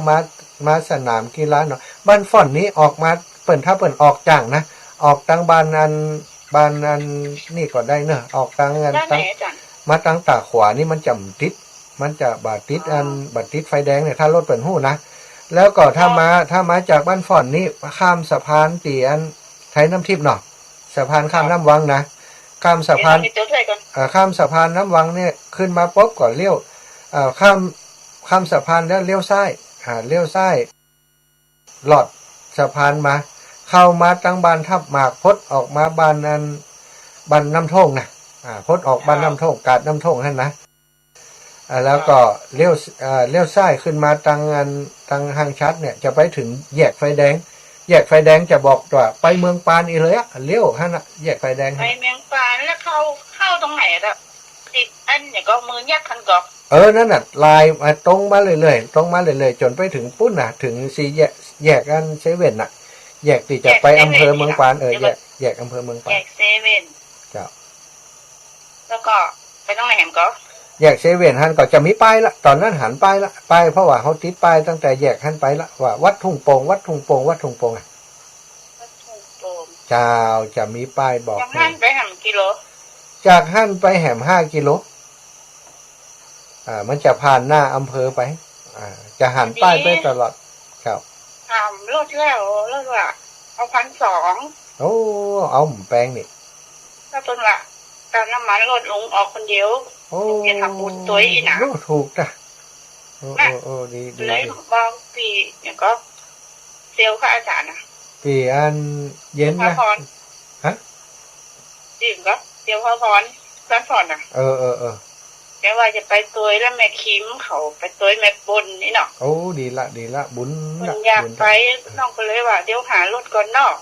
มาสนามกีฬาเนาะบ้านฟ่อนนี้ออกมาเปิ่นถ้าเปิ่นออกจังนะออกทางบ้านนั้นนี่ก็ได้เนอะออกทางนั้นมาทางตาขวานี่มันจะบาดติดไฟแดงเนี่ยถ้ารถเปิ่นหู้นะแล้วก็ถ้ามาจากบ้านฟ่อนนี้ข้ามสะพานเตียนไทยน้ำทิพย์เนาะสะพานข้ามน้ำวังนะข้ามสะพานน้ำวังเนี่ยขึ้นมาปุ๊บก่อนเลี้ยวข้ามสะพานแล้วเลี้ยวซ้ายหลอดสะพานมาเข้ามาตั้งบ้านทับหมากพดออกมาบ้านน้ำท่งนะพดออกบ้านน้ำท่งกาดน้ำท่งนั่นนะแล้วก็เลี้ยวซ้ายขึ้นมาทางห้างชัดเนี่ยจะไปถึงแยกไฟแดงจะบอกว่าไปเมืองปานอีเลยเลี้ยวฮะนะแยกไฟแดงไปเมืองปานแล้วเข้าตรงไหนอะติดอันเนี่ยก็มือยักคันกอกนั่นน่ะลายมาตรงมาเรื่อยๆจนไปถึงปุ้นน่ะถึง4แยกกันเซเว่นน่ะแยกที่จะไปอำเภอเมืองปานแยกอำเภอเมืองปานแยกเซเว่นจ้ะแล้วก็ไปตรงไหนแหมก็แยกเซเว่นหันก็จะมีป้ายละตอนนั้นหันป้ายเพราะว่าเขาติดป้ายตั้งแต่แยกหันไปละว่าวัดทุ่งโป่งวัดทุ่งโป่งเจ้าจะมีป้ายบอกจากหันไปแหมกิโลจากหันไปแหม5 กิโลมันจะผ่านหน้าอำเภอไปจะหันป้ายไปตลอดครับรถแล้วว่าเอา1,200เอาแปลงนี่แล้วต้นว่าการน้ำมันลดลงออกคนเดียวจะทำบุญตัวอีกนะถูกจ้ะ โอ้โอ้ดีดี เลยบอกปีเนี่ยก็เซลล์ค่ะอาจารย์นะ ปีอันเย็น พระ นะ พร ฮะ จริงก็เซลล์พระพรพระพรน่ะ เออแกว่าจะไปตัวแล้วแม่คิมเขาไปตัวแม่บนนี่เนาะ โอ้ดีละบุญ มัน ละ อยาก บุญ ไปน้องก็เลยว่าเดี๋ยวหารถก่อนเนาะ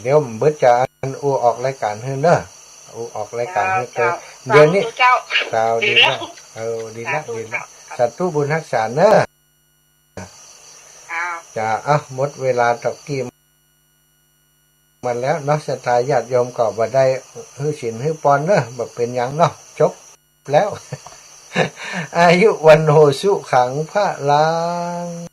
เดี๋ยวเบิดจะอันอูออกรายการให้เนอะอูออกรายการให้เต เจ้า เดี๋ยวนี้ เจ้า สาวดี แล้ ละ ว ดีละสัตว์ผู้บุญรักษาเนอะ อ้าว จะหมดเวลาตะกี้มันแล้วเนาะศรัทธาญาติโยมก็บ่ได้ฮื้อศีลฮื้อปอนเนอะบ่เป็นหยังเนาะจบแล้ว อายุวันโหสุขังพระลัง